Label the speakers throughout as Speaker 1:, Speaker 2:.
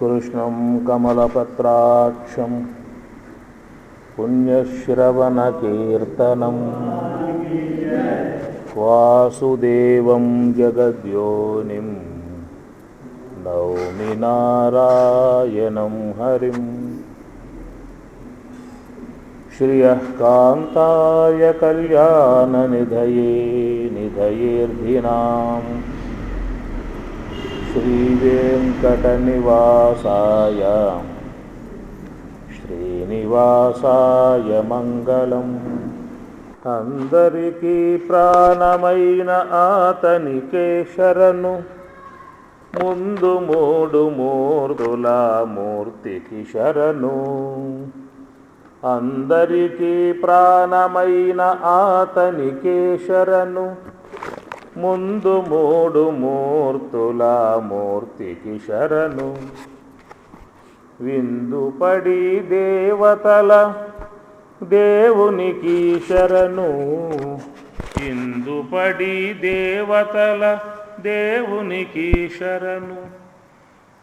Speaker 1: कृष्णं कमलपत्राक्षं पुण्यश्रवणकीर्तनं वासुदेवं जगद्योनिं नौमि नारायणं हरिं। श्रियः कान्ताय कल्याणनिधये निधयेऽर्धिनाम् श्रीवेङ्कटनिवासाय श्रीनिवासाय मङ्गलम्। అందరికీ ప్రాణమైన ఆతనికే శరణు, ముందు మూడు మూర్తుల మూర్తికి శరణు. అందరికీ ప్రాణమైన ఆతనికే శరణు, ముందు మూడు మూర్తుల మూర్తికి శరణు. విందుపడి దేవతల దేవునికి శరణు, ఇందుపడి దేవతల దేవునికి శరణు.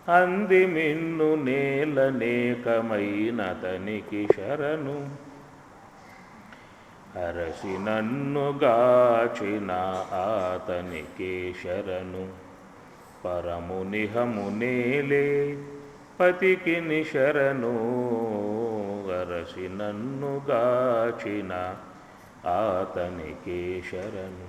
Speaker 1: అంది మిన్ను నేలనేకమైనతనికి శరణు. అరసి నన్ను గాచిన ఆతనికే శరణు, పరమునిహము నేలే పతికిని శరణు. అరసి నన్ను గాచిన ఆతనికే శరణు.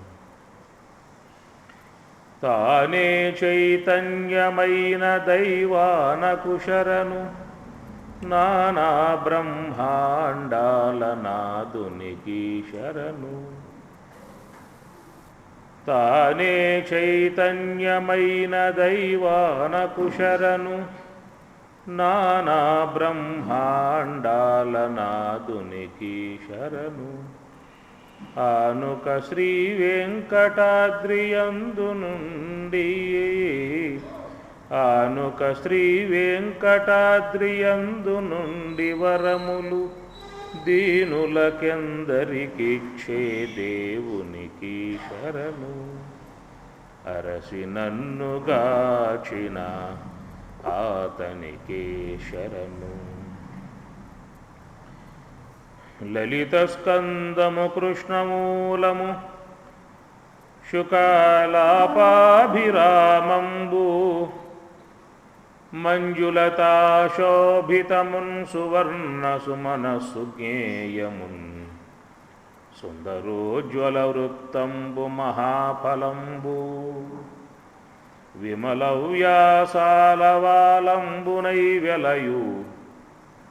Speaker 1: తానే చైతన్యమైన దైవానకు శరణు, నానా బ్రహ్మాండాల నాదునికి శరణు. తానే చైతన్యమైన దైవానకు శరణు, నానా బ్రహ్మాండాల నాదునికి శరణు. ఆనుక శ్రీ వెంకటాద్రియందు నుండి, ఆనుక శ్రీ వెంకటాద్రియందు నుండి వరములు దీనులకెందరికిచ్చే దేవునికి శరణు. అరసి నన్ను గాచిన ఆతనికే శరణు. లలిత స్కందము కృష్ణమూలము, శుకాలాపాభిరామంబు, మంజులతాశోభితమున్ సువర్ణ సుమనస్సు జ్ఞేయమున్, సుందరోజ్వల వృత్తంబు మహాఫలంబు, విమల వ్యాసాలవాలంబునై వెలయు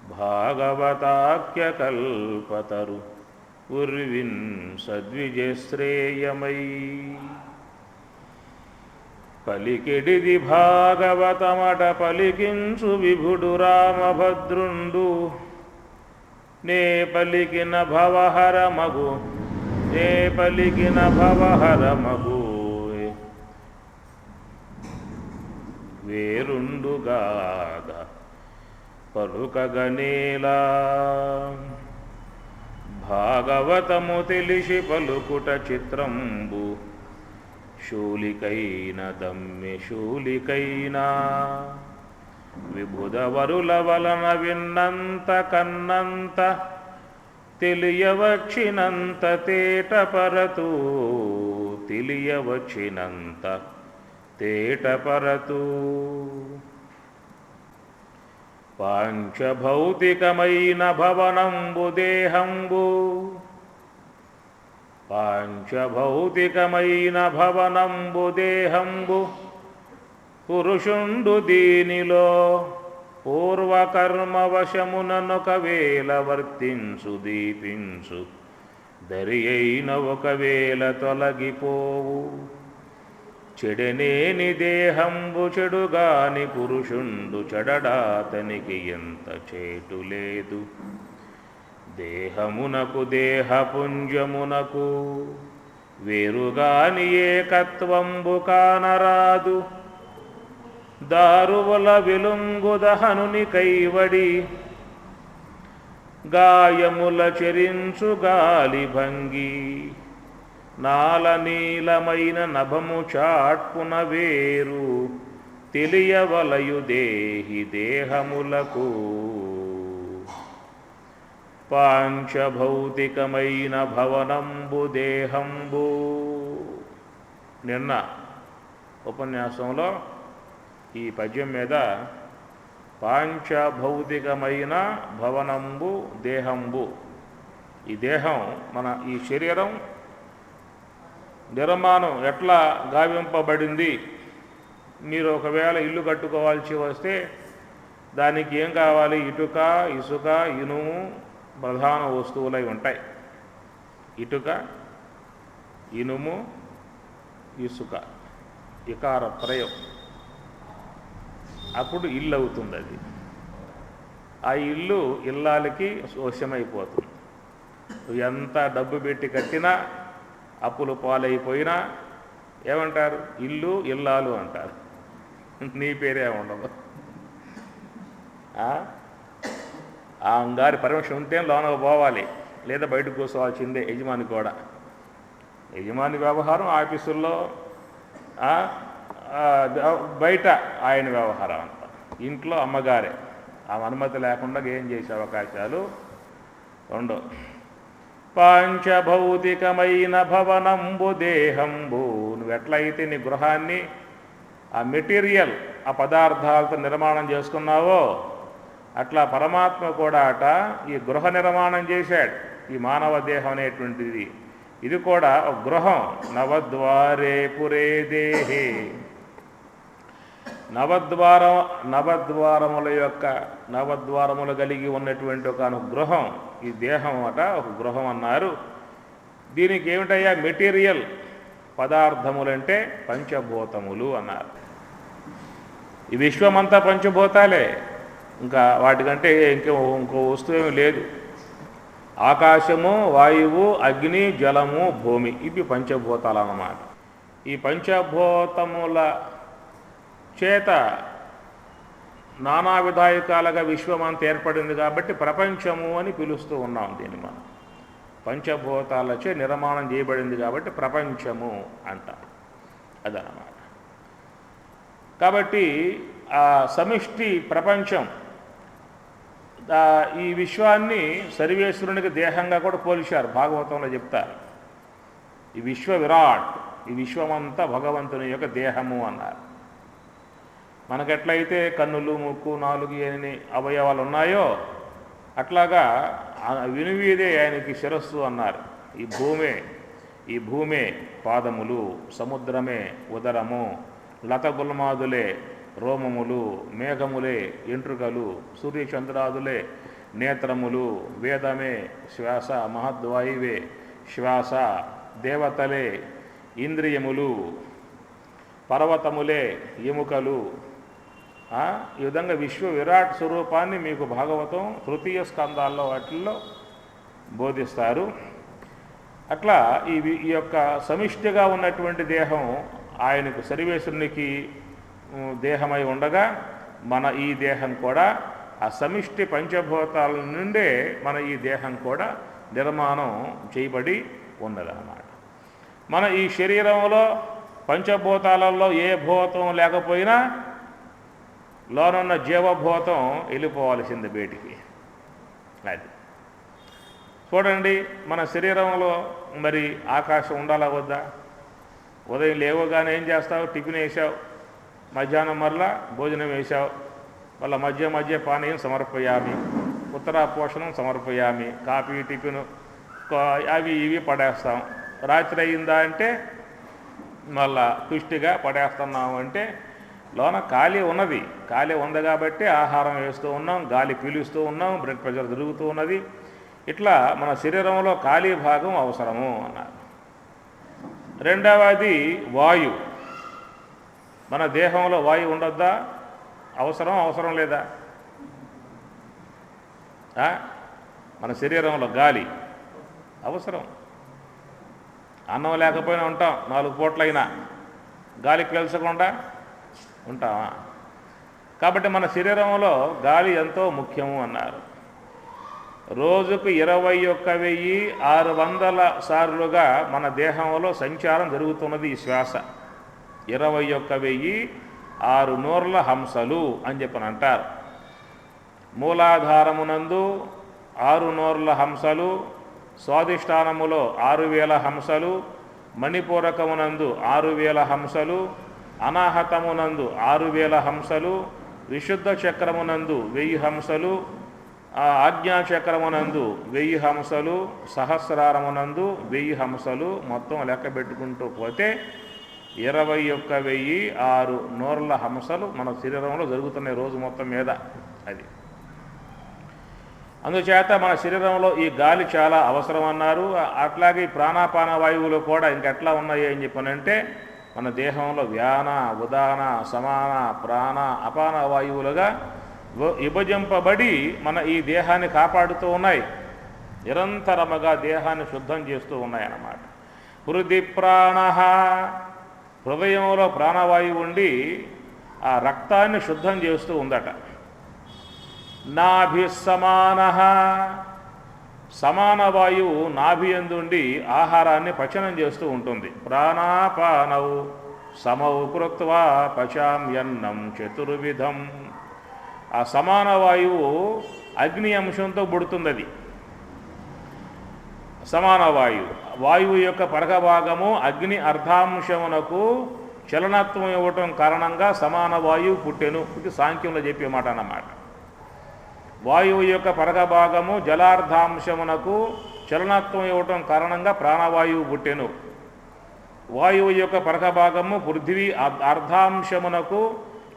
Speaker 1: భాగవతాఖ్య కల్పతరు ఉర్విన్ సద్విజశ్రేయమై. పలికిడిది భాగవతమట పలికించు విభుడు రామభద్రుండు, నే పలికిన భవహరమగు, నే పలికిన భవహరమగు వేరుండుగాద పలుకగనేలా. భాగవతము తెలిసి పలుకుట చిత్రంబు, శూలికైన దమ్మె శూలికైనా. విబుధవరుల వలన విన్నంత కన్నంత, తెలియవచ్చినంత తేటపరతు, తెలియవచ్చినంత తేటపరతు. పాంచభౌతికమైన భవనంబు దేహంబు, పాంచభౌతికమైన భవనంబు దేహంబు, పురుషుండు దీనిలో పూర్వకర్మవశముననొకవేళ వర్తించు దీపించు, దరి అయిన ఒకవేళ తొలగిపోవు. చెడనేని దేహంబు చెడుగాని పురుషుండు, చెడడాతనికి ఎంత చేటు లేదు. దేహమునకు దేహపుంజమునకు వేరుగాని ఏకత్వంబు కానరాదు. దారువుల విలుంగు దహనుని కైవడి, గాయముల చెరించు గాలి భంగి. నాల నీలమైన నభము చాట్పున వేరు, తెలియవలయు దేహి దేహములకు పాంచభౌతికమైన భవనంబు దేహంబు. నిన్న ఉపన్యాసంలో ఈ పద్యం మీద పాంచభౌతికమైన భవనంబు దేహంబు, ఈ దేహం మన ఈ శరీరం నిర్మాణం ఎట్లా గావింపబడింది. మీరు ఒకవేళ ఇల్లు కట్టుకోవాల్సి వస్తే దానికి ఏం కావాలి? ఇటుక, ఇసుక, ఇనుము ప్రధాన వస్తువులై ఉంటాయి. ఇటుక, ఇనుము, ఇసుక, ఇకార త్రయం. అప్పుడు ఇల్లు అవుతుంది. అది ఆ ఇల్లు ఇల్లాలకి వశమైపోతుంది. ఎంత డబ్బు పెట్టి కట్టినా అప్పులు పాలైపోయినా ఏమంటారు? ఇల్లు ఇల్లాలు అంటారు. నీ పేరే ఉండదు. ఆ అంగారి పర్మిషన్ ఉంటే లోనకు పోవాలి, లేదా బయటకు కూర్చోవాల్సిందే. యజమాని కూడా, యజమాని వ్యవహారం ఆఫీసుల్లో, బయట ఆయన వ్యవహారం అంట. ఇంట్లో అమ్మగారే. ఆ అనుమతి లేకుండా ఏం చేసే అవకాశాలు ఉండవు. పాంచభౌతికమైన భవనంబు దేహంబు. నువ్వు ఎట్లయితే నీ గృహాన్ని ఆ మెటీరియల్, ఆ పదార్థాలతో నిర్మాణం చేసుకున్నావో అట్లా పరమాత్మ కూడా ఈ గృహ నిర్మాణం చేశాడు. ఈ మానవ దేహం అనేటువంటిది ఇది కూడా ఒక గృహం. నవద్వారే పురే దేహే. నవద్వారములు కలిగి ఉన్నటువంటి ఒక గృహం ఈ దేహం ఒక గృహం అన్నారు. దీనికి ఏమిటయ్యా మెటీరియల్ పదార్థములంటే పంచభూతములు అన్నారు. ఈ విశ్వమంతా పంచభూతాలే, ఇంకా వాటికంటే ఇంకో వస్తువు ఏమీ లేదు. ఆకాశము, వాయువు, అగ్ని, జలము, భూమి, ఇవి పంచభూతాలు అన్నమాట. ఈ పంచభూతముల చేత నానా విధాయకాలుగా విశ్వమంతా ఏర్పడింది కాబట్టి ప్రపంచము అని పిలుస్తూ ఉన్నాం దీన్ని. మనం పంచభూతాలచే నిర్మాణం చేయబడింది కాబట్టి ప్రపంచము అంటాం. అదనమాట. కాబట్టి ఆ సమిష్టి ప్రపంచం ఈ విశ్వాన్ని సర్వేశ్వరునికి దేహంగా కూడా పోల్చారు. భాగవతంలో చెప్తారు. ఈ విశ్వ విరాట్, ఈ విశ్వమంతా భగవంతుని యొక్క దేహము అన్నారు. మనకెట్లయితే కన్నులు, ముక్కు, నాలుగు అని అవయవాలు ఉన్నాయో అట్లాగా వినువీదే ఆయనకి శిరస్సు అన్నారు. ఈ భూమే పాదములు, సముద్రమే ఉదరము, లతగుల్మాదులే రోమములు, మేఘములే ఎంట్రుకలు, సూర్యచంద్రాదులే నేత్రములు, వేదమే శ్వాస, మహద్వాయువే శ్వాస, దేవతలే ఇంద్రియములు, పర్వతములే ఎముకలు. ఈ విధంగా విశ్వ విరాట్ స్వరూపాన్ని మీకు భాగవతం తృతీయ స్కందాల్లో వాటిల్లో బోధిస్తారు. అట్లా ఈ యొక్క సమిష్టిగా ఉన్నటువంటి దేహం ఆయనకు సర్వేశ్వరునికి దేహమై ఉండగా మన ఈ దేహం కూడా ఆ సమిష్టి పంచభూతాల నుండే మన ఈ దేహం కూడా నిర్మాణం చేయబడి ఉన్నదన్నమాట. మన ఈ శరీరంలో పంచభూతాలలో ఏ భూతం లేకపోయినా లోనున్న జీవభూతం వెళ్ళిపోవాల్సింది బయటికి. అది చూడండి, మన శరీరంలో మరి ఆకాశం ఉండాలా వద్దా? ఉదయం లేవగానే ఏం చేస్తావు? టిఫిన్ వేసావు, మధ్యాహ్నం మరలా భోజనం వేసావు, మళ్ళీ మధ్య పానీయం సమర్పయామి, ఉత్తరా పోషణం సమర్పయామి, కాఫీ, టిఫిన్ అవి ఇవి పడేస్తాం. రాత్రి అయిందా అంటే మళ్ళా పుష్టిగా పడేస్తున్నాము. అంటే లోన ఖాళీ ఉన్నది. ఖాళీ ఉంది కాబట్టి ఆహారం వేస్తూ ఉన్నాం, గాలి పీలుస్తూ ఉన్నాం, బ్లడ్ ప్రెషర్ తిరుగుతూ ఉన్నది. ఇట్లా మన శరీరంలో ఖాళీ భాగం అవసరము అన్నారు. రెండవది వాయు. మన దేహంలో వాయువు ఉండొద్దా? అవసరం లేదా? మన శరీరంలో గాలి అవసరం. అన్నం లేకపోయినా ఉంటాం, 4 పూట్లైనా గాలి పీల్చకుండా ఉంటామా? కాబట్టి మన శరీరంలో గాలి ఎంతో ముఖ్యము అన్నారు. రోజుకు 21,600 సార్లుగా మన దేహంలో సంచారం జరుగుతున్నది ఈ శ్వాస. 21,600 6 నూర్ల హంసలు అని చెప్పని అంటారు. మూలాధారమునందు 6 నూర్ల హంసలు, స్వాధిష్టానములో 6000 హంసలు, మణిపూరకమునందు 6000 హంసలు, అనాహతమునందు 6000 హంసలు, విశుద్ధ చక్రమునందు 1000 హంసలు, ఆజ్ఞాచక్రమునందు 1000 హంసలు, సహస్రారమునందు 1000 హంసలు, మొత్తం లెక్క పెట్టుకుంటూ పోతే 21,006 నూర్ల హంసలు మన శరీరంలో జరుగుతున్నాయి రోజు మొత్తం మీద. అది అందుచేత మన శరీరంలో ఈ గాలి చాలా అవసరం అన్నారు. అట్లాగే ప్రాణాపాన వాయువులు కూడా ఇంకెట్లా ఉన్నాయి అని చెప్పనంటే మన దేహంలో వ్యాన, ఉదాన, సమాన, ప్రాణ, అపాన వాయువులుగా విభజింపబడి మన ఈ దేహాన్ని కాపాడుతూ ఉన్నాయి. నిరంతరముగా దేహాన్ని శుద్ధం చేస్తూ ఉన్నాయన్నమాట. హృది ప్రాణ, హృదయంలో ప్రాణవాయువు ఉండి ఆ రక్తాన్ని శుద్ధం చేస్తూ ఉందట. నాభి సమాన, సమాన వాయువు నాభి యందుండి ఆహారాన్ని పచనం చేస్తూ ఉంటుంది. ప్రాణాపానౌ సమౌ కృత్వా పచామ్యన్నం చతుర్విధం. ఆ సమాన వాయువు అగ్ని అంశంతో పుడుతుంది. అది సమాన వాయువు యొక్క పరగభాగము అగ్ని అర్ధాంశమునకు చలనత్వం ఇవ్వటం కారణంగా సమాన వాయువు పుట్టెను. ఇది సాంఖ్యంలో చెప్పే మాట అన్నమాట. వాయువు యొక్క పరగభాగము జలార్ధాంశమునకు చలనత్వం ఇవ్వటం కారణంగా ప్రాణవాయువు పుట్టెను. వాయువు యొక్క పరగభాగము పృథివీ అర్ధాంశమునకు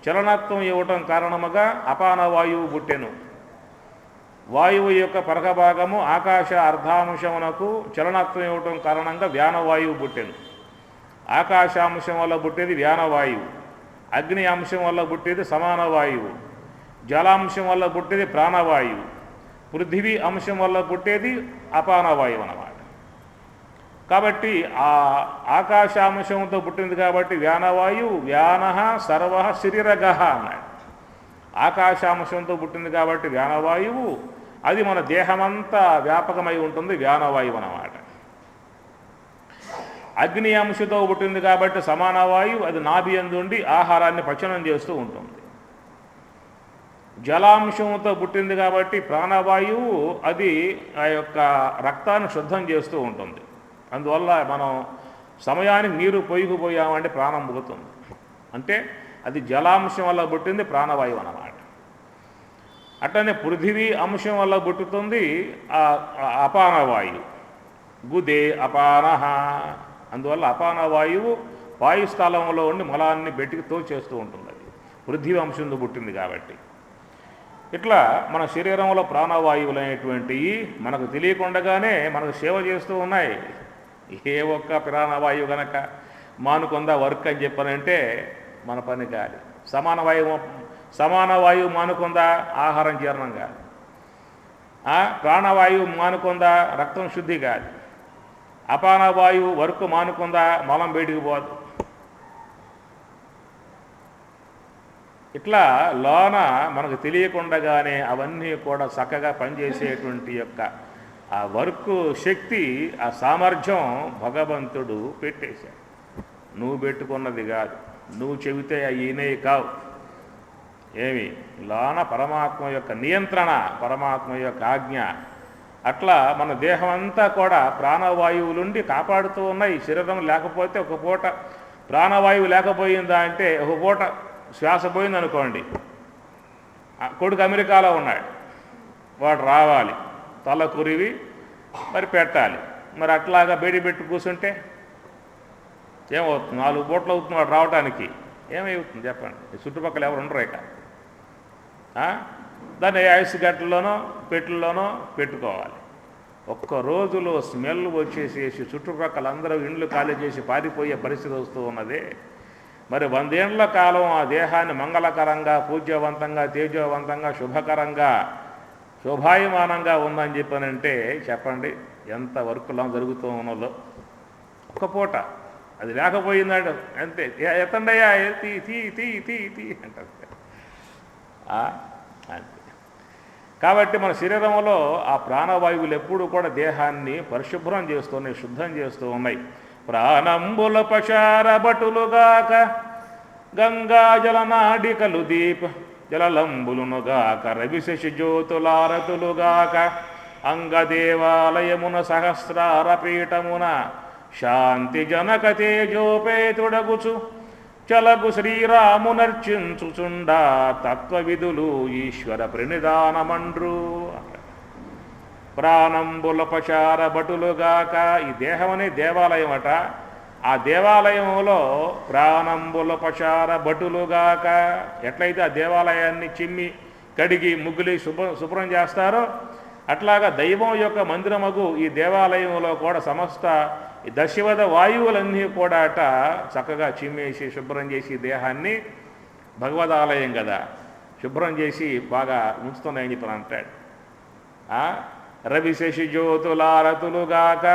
Speaker 1: చలనత్వం ఇవ్వటం కారణముగా అపానవాయువు పుట్టెను. వాయువు యొక్క పరగభాగము ఆకాశ అర్ధాంశమునకు చలనత్వం ఇవ్వటం కారణంగా వ్యానవాయువు పుట్టెను. ఆకాశాంశం వల్ల పుట్టేది వ్యానవాయువు, అగ్ని అంశం వల్ల పుట్టేది సమాన వాయువు, జలాంశం వల్ల పుట్టేది ప్రాణవాయువు, పృథివీ అంశం వల్ల పుట్టేది అపానవాయువు అన్నమాట. కాబట్టి ఆ ఆకాశాంశంతో పుట్టింది కాబట్టి వ్యానవాయువు, వ్యాన సర్వ శరీరగ అన్నాడు. ఆకాశాంశంతో పుట్టింది కాబట్టి వ్యానవాయువు, అది మన దేహమంతా వ్యాపకమై ఉంటుంది, వ్యానవాయువు అన్నమాట. అగ్ని అంశతో పుట్టింది కాబట్టి సమానవాయువు, అది నాభి యందుండి ఆహారాన్ని పచనం చేస్తూ ఉంటుంది. జలాంశంతో పుట్టింది కాబట్టి ప్రాణవాయువు, అది ఆ యొక్క రక్తాన్ని శుద్ధం చేస్తూ ఉంటుంది. అందువల్ల మనం సమయానికి నీరు పొయ్యిపోయామంటే ప్రాణం పోతుంది. అంటే అది జలాంశం వల్ల పుట్టింది ప్రాణవాయువు అన్నమాట. అట్లనే పృథివీ అంశం వల్ల పుట్టుతుంది అపానవాయువు, గుదే అపానహ. అందువల్ల అపానవాయువు వాయుస్థలంలో ఉండి మలాన్ని బయటికి తోచేస్తూ ఉంటుంది. అది పృథివీ అంశంతో పుట్టింది కాబట్టి. ఇట్లా మన శరీరంలో ప్రాణవాయువులు అనేటువంటివి మనకు తెలియకుండానే మనకు సేవ చేస్తూ ఉన్నాయి. ఏ ఒక్క ప్రాణవాయువు కనుక మానుకుందా వర్క్ అని చెప్పనంటే మన పని కాదు. సమాన వాయువు మానుకుందా ఆహారం జీర్ణం కాదు. ప్రాణవాయువు మానుకుందా రక్తం శుద్ధి కాదు. అపానవాయువు వర్క్ మానుకుందా మలం బయటికి పోదు. ఇట్లా లోన మనకు తెలియకుండానే అవన్నీ కూడా చక్కగా పనిచేసేటువంటి యొక్క ఆ వర్క్ శక్తి, ఆ సామర్థ్యం భగవంతుడు పెట్టేశాడు. నువ్వు పెట్టుకున్నది కాదు, నువ్వు చెబితే అయినే కావు. ఏమి లోన పరమాత్మ యొక్క నియంత్రణ, పరమాత్మ యొక్క ఆజ్ఞ. అట్లా మన దేహం అంతా కూడా ప్రాణవాయువులుండి కాపాడుతూ ఉన్నాయి. శరీరం లేకపోతే ఒక పూట ప్రాణవాయువు లేకపోయిందా అంటే ఒక పూట శ్వాస పోయిందనుకోండి, కొడుకు అమెరికాలో ఉన్నాడు, వాడు రావాలి, తల కురివి మరి పెట్టాలి. మరి అట్లాగా బేడి పెట్టి కూర్చుంటే ఏమవుతుంది? 4 పూటలు అవుతుంది వాడు రావడానికి. ఏమవుతుంది చెప్పండి? చుట్టుపక్కల ఎవరు ఉండరు ఇక. దాన్ని ఐస్ గట్లలోనో పెట్టెల్లోనో పెట్టుకోవాలి. ఒక్క రోజులో స్మెల్ వచ్చేసేసి చుట్టుపక్కల అందరూ ఇండ్లు ఖాళీ చేసి పారిపోయే పరిస్థితి వస్తూ ఉన్నది. మరి 100 ఏళ్ల కాలం ఆ దేహాన్ని మంగళకరంగా, పూజ్యవంతంగా, తేజవంతంగా, శుభకరంగా, శోభాయమానంగా ఉందని చెప్పానంటే చెప్పండి ఎంత వర్కులా జరుగుతూ ఉన్నదో. ఒక్క పూట అది లేకపోయిందంటే అంతే, ఎత్తండయ్యా తీ తీ తీ తీ తీ అంటారు అంతే. కాబట్టి మన శరీరంలో ఆ ప్రాణవాయువులు ఎప్పుడూ కూడా దేహాన్ని పరిశుభ్రం చేస్తున్నాయి, శుద్ధం చేస్తూ ఉన్నాయి. ప్రాణంబుల పచారభటులుగాక గంగాజల నాడికలు దీప జలలంబులునుగాక రవిశశి జ్యోతులారతులుగాక అంగదేవాలయమున సహస్రారపీఠమున శాంతి జనక తేజోపేతుడగుచు చలగు శ్రీరామునర్చించుచుండా తత్వవిధులు ఈశ్వర ప్రణిధానమండ్రు. ప్రాణంబులపచార భటులుగాక. ఈ దేహం అనే దేవాలయం అట. ఆ దేవాలయంలో ప్రాణంబులపచార భటులుగాక. ఎట్లయితే ఆ దేవాలయాన్ని చిమ్మి కడిగి ముగ్గులి శుభ్రం చేస్తారో అట్లాగా దైవం యొక్క మందిరమగు ఈ దేవాలయంలో కూడా సమస్త దశవద వాయువులన్నీ కూడా అట చక్కగా చిమ్మేసి శుభ్రం చేసి దేహాన్ని, భగవదాలయం కదా, శుభ్రం చేసి బాగా ఉంచుతున్నాయని చెప్పి అంటాడు. రవిశశి జ్యోతులారతులుగాక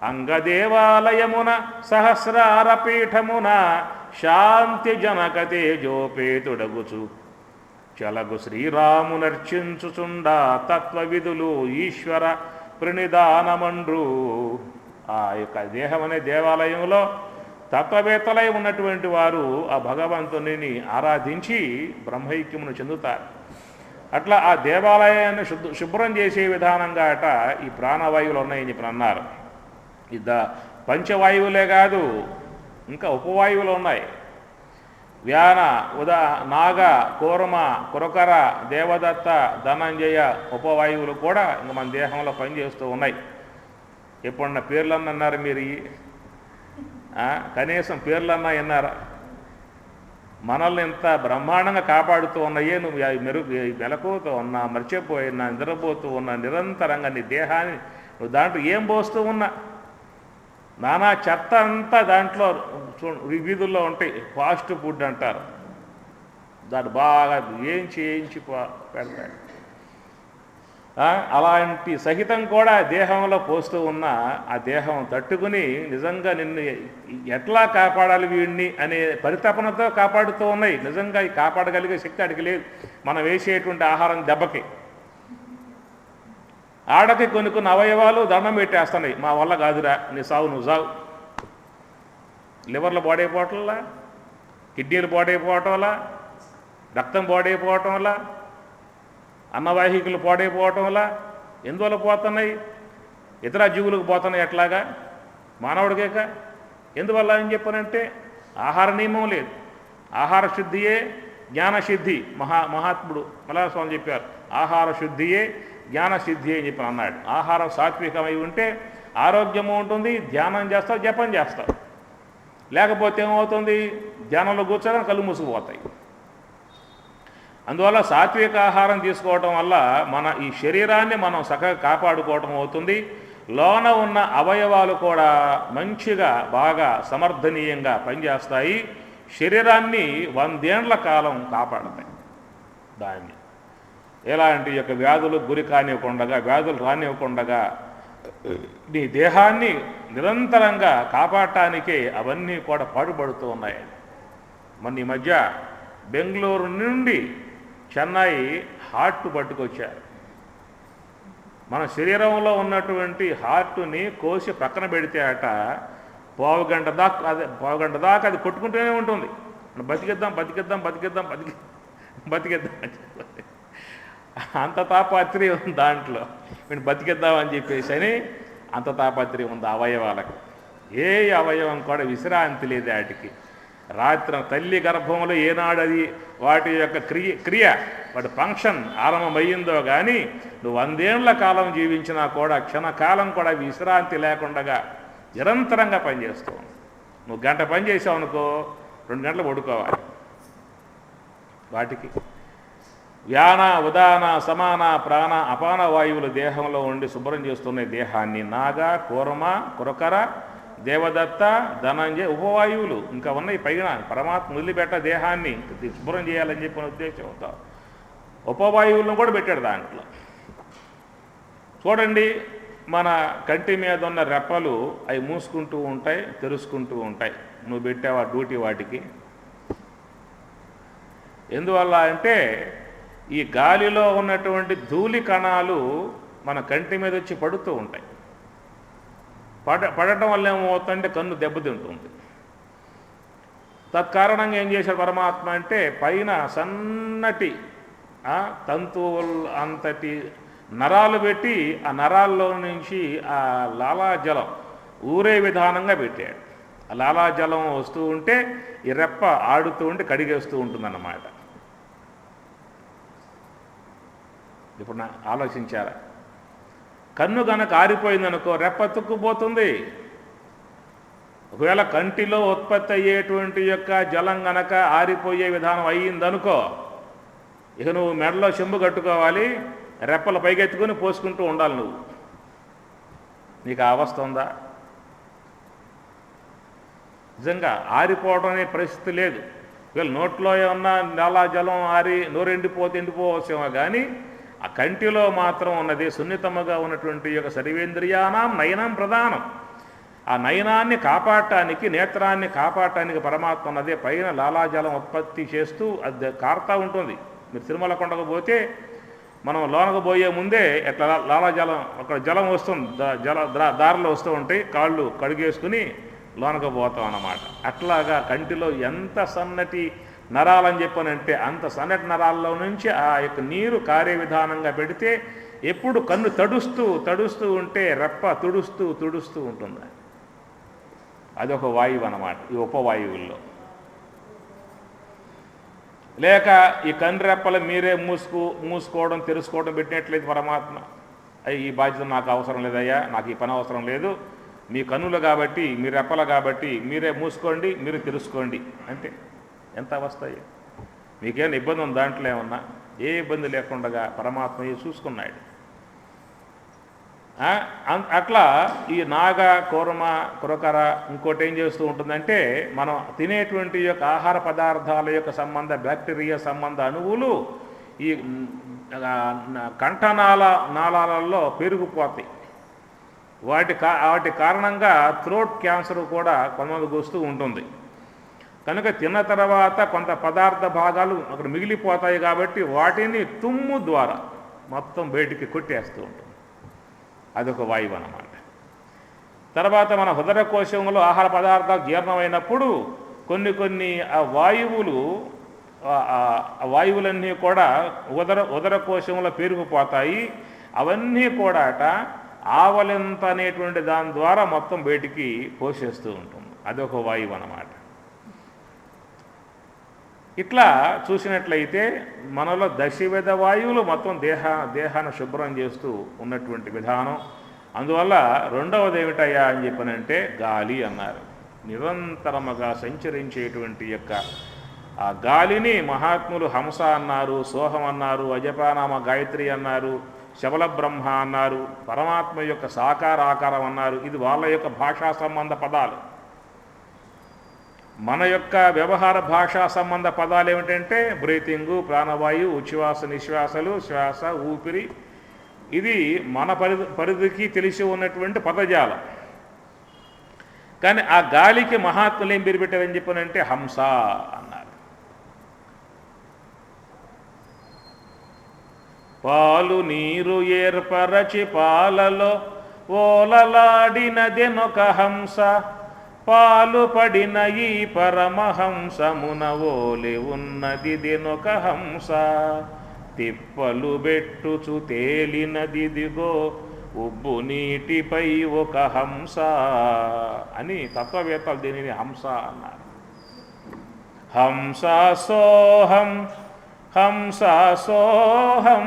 Speaker 1: అంగదేవాలయమున సహస్రారపీఠమున శాంతి జనక తేజోపేతుడగుచు చలగు శ్రీరామునర్చించుచుండా తత్వవిధులు ఈశ్వర ప్రణిధానమండ్రు. ఆ యొక్క దేహం అనే దేవాలయంలో తత్వవేత్తలై ఉన్నటువంటి వారు ఆ భగవంతుని ఆరాధించి బ్రహ్మైక్యమును చెందుతారు. అట్లా ఆ దేవాలయాన్ని శుభ్రం చేసే విధానంగా అట ఈ ప్రాణవాయువులు ఉన్నాయని చెప్పి అన్నారు. పంచవాయువులే కాదు, ఇంకా ఉపవాయువులు ఉన్నాయి. వ్యాన, నాగ, కూర్మ, కురకర, దేవదత్త, ధనంజయ ఉపవాయువులు కూడా ఇంకా మన దేహంలో పనిచేస్తూ ఉన్నాయి. ఎప్పుడన్నా పేర్లన్నా అన్నారు మీరు? కనీసం పేర్లన్నా విన్నారా? మనల్ని ఎంత బ్రహ్మాండంగా కాపాడుతూ ఉన్నాయే, నువ్వు మెలకువతో ఉన్నా, మర్చిపోయినా, నిద్రపోతూ ఉన్నా, నిరంతరంగా నీ దేహాన్ని నువ్వు దాంట్లో ఏం పోస్తూ ఉన్నా నానా చెత్త అంతా దాంట్లో వీధుల్లో ఉంటాయి. ఫాస్ట్ ఫుడ్ అంటారు, దాన్ని బాగా వేయించి పెడతాడు. అలాంటి సహితం కూడా దేహంలో పోస్తూ ఉన్న ఆ దేహం తట్టుకుని నిజంగా నిన్ను ఎట్లా కాపాడాలి వీడిని అనే పరితపనతో కాపాడుతూ ఉన్నాయి. నిజంగా ఈ కాపాడగలిగే శక్తి అడిగి లేదు. మనం వేసేటువంటి ఆహారం దెబ్బకి ఆడకి కొన్ని అవయవాలు దండం పెట్టేస్తున్నాయి. మా వల్ల కాదురా, నీ సావు నువ్వు సావు. లివర్లు పాడైపోవటం వల్ల, కిడ్నీలు పాడైపోవటం వల్ల, రక్తం పాడైపోవటం వల్ల, అన్నవాహికలు పాడైపోవటం వల్ల ఎందువల్ల పోతున్నాయి? ఇతర జీవులకు పోతున్నాయి. ఎట్లాగా? మానవుడికేక. ఎందువల్ల అని చెప్పానంటే ఆహార నియమం లేదు. ఆహార శుద్ధియే జ్ఞానసిద్ధి. మహాత్ముడు మల్లాస్వామి చెప్పారు, ఆహార శుద్ధియే జ్ఞానసిద్ధి అని చెప్పి అన్నాడు. ఆహారం సాత్వికమై ఉంటే ఆరోగ్యము ఉంటుంది, ధ్యానం చేస్తావు, జపం చేస్తావు. లేకపోతే ఏమవుతుంది? ధ్యానంలో కూర్చొని కళ్ళు మూసుకుపోతాయి. అందువల్ల సాత్విక ఆహారం తీసుకోవటం వల్ల మన ఈ శరీరాన్ని మనం చక్కగా కాపాడుకోవటం అవుతుంది. లోన ఉన్న అవయవాలు కూడా మంచిగా బాగా సమర్థనీయంగా పనిచేస్తాయి. శరీరాన్ని 100 ఏళ్ల కాలం కాపాడతాయి. దాన్ని ఎలాంటి యొక్క వ్యాధులు గురి కానివ్వకుండా, వ్యాధులు రానివ్వకుండా నీ దేహాన్ని నిరంతరంగా కాపాడటానికే అవన్నీ కూడా పాటుపడుతూ ఉన్నాయి. మొన్న ఈ మధ్య బెంగళూరు నుండి చెన్నై హార్ట్ పట్టుకొచ్చారు. మన శరీరంలో ఉన్నటువంటి హార్ట్ని కోసి పక్కన పెడితే అట పావుగంట దాకా అది కొట్టుకుంటూనే ఉంటుంది. బతికిద్దాం అంత తాపత్రయం ఉంది దాంట్లో. వీడిని బతికిద్దామని చెప్పేసి అని అంత తాపత్రయం ఉంది అవయవాలకు. ఏ అవయవం కూడా విశ్రాంతి లేదు వాటికి. రాత్రి తల్లి గర్భంలో ఏనాడు అది వాటి యొక్క క్రియ వాటి ఫంక్షన్ ఆరంభమయ్యిందో కానీ నువ్వు 100 ఏళ్ల కాలం జీవించినా కూడా క్షణకాలం కూడా విశ్రాంతి లేకుండా నిరంతరంగా పనిచేస్తావు. నువ్వు గంట పని చేసావు అనుకో, 2 గంటలు పడుకోవాలి. వాటికి వ్యాన, ఉదాన, సమాన, ప్రాణ, అపాన వాయువులు దేహంలో ఉండి శుభ్రం చేస్తున్నాయి దేహాన్ని. నాగ, కూర్మ, కురకర, దేవదత్త, ధనంజయ ఉపవాయువులు ఇంకా ఉన్నాయి. పైన పరమాత్మ వదిలిపెట్ట దేహాన్ని శుభ్రం చేయాలని చెప్పిన ఉద్దేశంతో ఉపవాయువులను కూడా పెట్టాడు దాంట్లో. చూడండి, మన కంటి మీద ఉన్న రెప్పలు అవి మూసుకుంటూ ఉంటాయి, తెరుచుకుంటూ ఉంటాయి. నువ్వు పెట్టావా డ్యూటీ వాటికి? ఎందువల్ల అంటే ఈ గాలిలో ఉన్నటువంటి ధూళి కణాలు మన కంటి మీద వచ్చి పడుతూ ఉంటాయి. పడటం వల్ల ఏమవుతుందంటే కన్ను దెబ్బతింటుంది. తత్కారణంగా ఏం చేశాడు పరమాత్మ అంటే పైన సన్నటి తంతువులు అంతటి నరాలు పెట్టి ఆ నరాల్లో నుంచి ఆ లాలాజలం ఊరే విధానంగా పెట్టాడు. ఆ లాలాజలం వస్తూ ఉంటే ఈ రెప్ప ఆడుతూ ఉంటే కడిగేస్తూ ఉంటుందన్నమాట. ఇప్పుడు ఆలోచించారా? కన్ను గనక ఆరిపోయిందనుకో రెప్ప తుక్కుపోతుంది. ఒకవేళ కంటిలో ఉత్పత్తి అయ్యేటువంటి యొక్క జలం గనక ఆరిపోయే విధానం అయ్యిందనుకో, ఇక నువ్వు మెడలో చెంబు కట్టుకోవాలి, రెప్పలు పైకెత్తుకుని పోసుకుంటూ ఉండాలి. నువ్వు నీకు ఆ అవస్థ ఉందా? నిజంగా ఆరిపోవడం అనే పరిస్థితి లేదు. వీళ్ళు నోట్లో ఏమన్నా లాలాజలం ఆరి ఎండిపోవచ్చేమో కానీ ఆ కంటిలో మాత్రం ఉన్నది సున్నితముగా ఉన్నటువంటి యొక్క సర్వేంద్రియానాం నయనం ప్రధానం. ఆ నయనాన్ని కాపాడటానికి, నేత్రాన్ని కాపాడటానికి పరమాత్మ ఉన్నదే పైన లాలాజలం ఉత్పత్తి చేస్తూ అది కారుతూ ఉంటుంది. మీరు తిరుమల కొండకు పోతే మనం లోనకు పోయే ముందే ఎట్లా లాలాజలం అక్కడ జలం వస్తుంది, దారిలో వస్తూ ఉంటాయి, కాళ్ళు కడిగేసుకుని లోనకు పోతాం అన్నమాట. అట్లాగా కంటిలో ఎంత సన్నటి నరాలని చెప్పనంటే అంత సన్నటి నరాల్లో నుంచి ఆ యొక్క నీరు కారే విధానంగా పెడితే ఎప్పుడు కన్ను తడుస్తూ ఉంటే రెప్ప తుడుస్తూ ఉంటుంది. అదొక వాయువు అన్నమాట ఈ ఉపవాయువుల్లో. లేక ఈ కన్నురెప్పలు మీరే మూసుకోవడం తెరుచుకోవడం పెట్టినట్లయితే పరమాత్మ ఈ బాధ్యత నాకు అవసరం లేదయ్యా, నాకు ఈ పని అవసరం లేదు, మీ కన్నులు కాబట్టి, మీ రెప్పలు కాబట్టి మీరే మూసుకోండి, మీరు తెరుచుకోండి అంటే ఎంత అవస్థ? మీకేమైనా ఇబ్బంది ఉంది దాంట్లో? ఏమన్నా ఏ ఇబ్బంది లేకుండా పరమాత్మ చూసుకున్నాడు. అట్లా ఈ నాగ, కూరమ, కురకర ఇంకోటి ఏం చేస్తూ ఉంటుందంటే మనం తినేటువంటి యొక్క ఆహార పదార్థాల యొక్క బ్యాక్టీరియా సంబంధ అణువులు ఈ కంఠనాళాలలో పెరిగిపోతాయి. వాటి కారణంగా థ్రోట్ క్యాన్సర్ కూడా కొంతమందికి వస్తూ ఉంటుంది. కనుక తిన్న తర్వాత కొంత పదార్థ భాగాలు అక్కడ మిగిలిపోతాయి కాబట్టి వాటిని తుమ్ము ద్వారా మొత్తం బయటికి కొట్టేస్తూ ఉంటుంది. అదొక వాయువు అన్నమాట. తర్వాత మన హృదయ కోశంలో ఆహార పదార్థాలు జీర్ణమైనప్పుడు కొన్ని ఆ వాయువులన్నీ కూడా ఉదర కోశంలో పెరిగిపోతాయి. అవన్నీ కూడా ఆవలింత అనేటువంటి దాని ద్వారా మొత్తం బయటికి పోషేస్తూ ఉంటుంది. అదొక వాయువు అన్నమాట. ఇట్లా చూసినట్లయితే మనలో దశవిధ వాయువులు మొత్తం దేహాన్ని శుభ్రం చేస్తూ ఉన్నటువంటి విధానం. అందువల్ల రెండవది ఏమిటయ్యా అని చెప్పనంటే గాలి అన్నారు. నిరంతరముగా సంచరించేటువంటి యొక్క ఆ గాలిని మహాత్ములు హంస అన్నారు, సోహం అన్నారు, అజపానామ గాయత్రి అన్నారు, శబల బ్రహ్మ అన్నారు, పరమాత్మ యొక్క సాకార ఆకారం అన్నారు. ఇది వాళ్ళ యొక్క భాషా సంబంధ పదాలు. మన యొక్క వ్యవహార భాషా సంబంధ పదాలు ఏమిటంటే బ్రీతింగు, ప్రాణవాయు, ఉచ్ఛ్వాస నిశ్వాసలు, శ్వాస, ఊపిరి. ఇది మన పరిధికి తెలిసి ఉన్నటువంటి పదజాలం. కానీ ఆ గాలికి మహాత్ములు ఏం పేరు పెట్టారని చెప్పనంటే హంస అన్నారు. పాలు నీరు ఏర్పరచి పాలలో ఓలలాడినదెనొక హంస, పాలు పడిన ఈ పరమహంసమున ఓలి ఉన్నదిదెనొక హంస, తిప్పలు బెట్టుచు తేలినదిదిగో ఉబ్బు నీటిపై ఒక హంస అని తత్వవేత్తలు దీనిని హంస అన్నారు. హంస సోహం హంస సోహం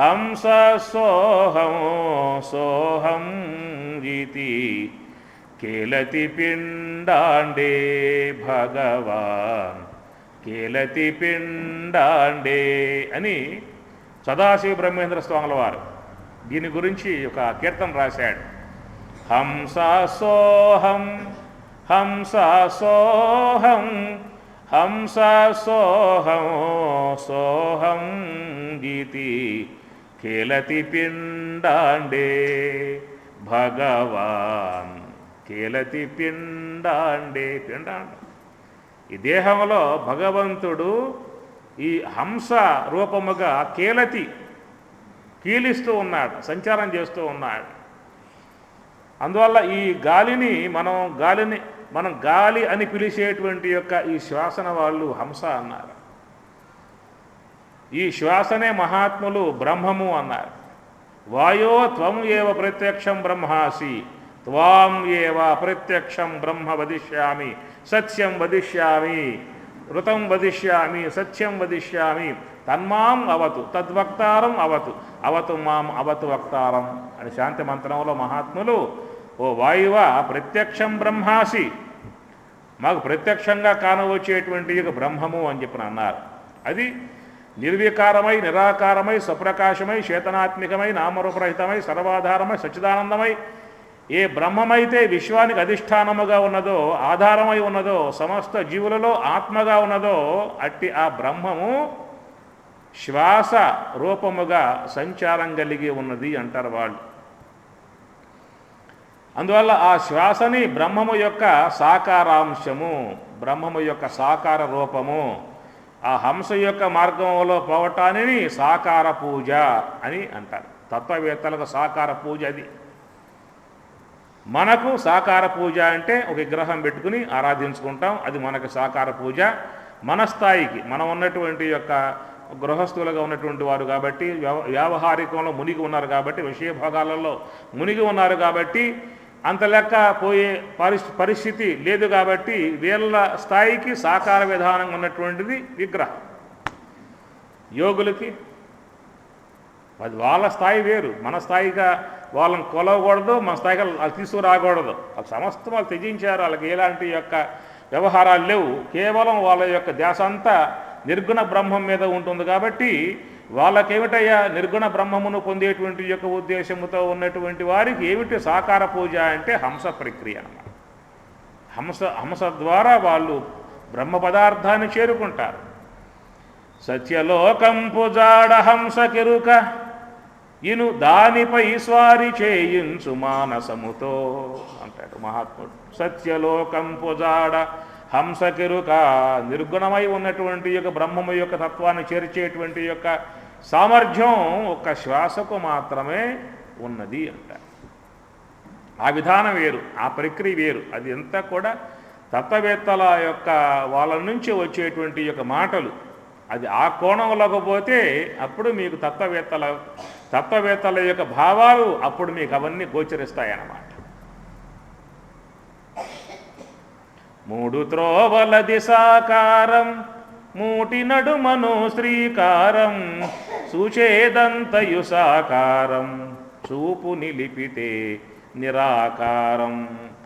Speaker 1: హంస సోహం సోహం గీతి కేలతి పిండాండే భగవాన్ కేలతి పిండాండే అని సదాశివ బ్రహ్మేంద్ర స్వాముల వారు దీని గురించి ఒక కీర్తన రాశాడు. హంస సోహం హంస సోహం హంస సోహం సోహం గీతి కేలతి పిండాండే భగవాన్ కేలతి పిండాండే. పిండాండ ఈ దేహంలో భగవంతుడు ఈ హంస రూపముగా కేలతి కీలిస్తూ ఉన్నాడు, సంచారం చేస్తూ ఉన్నాడు. అందువల్ల ఈ గాలిని మనం గాలి అని పిలిచేటువంటి యొక్క ఈ శ్వాసన వాళ్ళు హంస అన్నారు. ఈ శ్వాసనే మహాత్ములు బ్రహ్మము అన్నారు. వాయో త్వం ఏవ ప్రత్యక్షం బ్రహ్మాసి త్వాం ఏవ ప్రత్యక్షం బ్రహ్మ వదిష్యామి సత్యం వదిష్యామి ఋతం వదిష్యామి సత్యం వదిష్యామి తన్మాం అవతు తద్వక్తారం అవతు అవతు మాం అవతు వక్తారం అని శాంతి మంత్రంలో మహాత్ములు ఓ వాయువ ప్రత్యక్షం బ్రహ్మాసి, మాకు ప్రత్యక్షంగా కానవచ్చేటువంటి యొక్క బ్రహ్మము అని చెప్పిన అన్నారు. అది నిర్వికారమై నిరాకారమై స్వప్రకాశమై చేతనాత్మికమై నామరూపరహితమై సర్వాధారమై సచ్చిదానందమై ఏ బ్రహ్మమైతే విశ్వానికి అధిష్టానముగా ఉన్నదో ఆధారమై ఉన్నదో సమస్త జీవులలో ఆత్మగా ఉన్నదో అట్టి ఆ బ్రహ్మము శ్వాస రూపముగా సంచారం కలిగి ఉన్నది అంటారు వాళ్ళు. అందువల్ల ఆ శ్వాసని బ్రహ్మము యొక్క సాకారాంశము, బ్రహ్మము యొక్క సాకార రూపము, ఆ హంస యొక్క మార్గంలో పోవటాన్ని సాకార పూజ అని అంటారు. తత్వవేత్తలకు సాకార పూజ అది. మనకు సాకార పూజ అంటే ఒక విగ్రహం పెట్టుకుని ఆరాధించుకుంటాం, అది మనకు సాకార పూజ. మన స్థాయికి మనం ఉన్నటువంటి యొక్క గృహస్థులుగా ఉన్నటువంటి వారు కాబట్టి, వ్యావహారికంలో మునిగి ఉన్నారు కాబట్టి, విషయభోగాలలో మునిగి ఉన్నారు కాబట్టి అంత లెక్క పోయే పరిస్థితి లేదు కాబట్టి వీళ్ళ స్థాయికి సాకార విధానం ఉన్నటువంటిది విగ్రహం. యోగులకి అది వాళ్ళ స్థాయి వేరు. మన స్థాయిగా వాళ్ళని కొలవకూడదు, మన స్థాయిగా వాళ్ళు తీసుకురాకూడదు. వాళ్ళ సమస్తం వాళ్ళు త్యజించారు. వాళ్ళకి ఎలాంటి యొక్క వ్యవహారాలు లేవు. కేవలం వాళ్ళ యొక్క ధ్యాస అంతా నిర్గుణ బ్రహ్మం మీద ఉంటుంది కాబట్టి వాళ్ళకేమిటయ్యా నిర్గుణ బ్రహ్మమును పొందేటువంటి యొక్క ఉద్దేశముతో ఉన్నటువంటి వారికి ఏమిటి సాకార పూజ అంటే హంస ప్రక్రియ అన్నమాట. హంస ద్వారా వాళ్ళు బ్రహ్మ పదార్థాన్ని చేరుకుంటారు. సత్యలోకంపు జాడ హంస కెరుక ఇను దానిపై స్వారి చేయించు మానసముతో అంటాడు మహాత్ముడు. సత్యలోకంపు జాడ హంస కెరుక, నిర్గుణమై ఉన్నటువంటి యొక్క బ్రహ్మము యొక్క తత్వాన్ని చేర్చేటువంటి యొక్క సామర్థ్యం ఒక్క శ్వాసకు మాత్రమే ఉన్నది అంటారు. ఆ విధానం వేరు, ఆ ప్రక్రియ వేరు. అది అంతా కూడా తత్వవేత్తల యొక్క వాళ్ళ నుంచి వచ్చేటువంటి యొక్క మాటలు. అది ఆ కోణంలోకి పోతే అప్పుడు మీకు తత్వవేత్తల యొక్క భావాలు అప్పుడు మీకు అవన్నీ గోచరిస్తాయన్నమాట. మూడు త్రోవల దిశాకారం మూటి నడుమను శ్రీకారం సూచేదంతయు సాకారం చూపు నిలిపితే నిరాకారం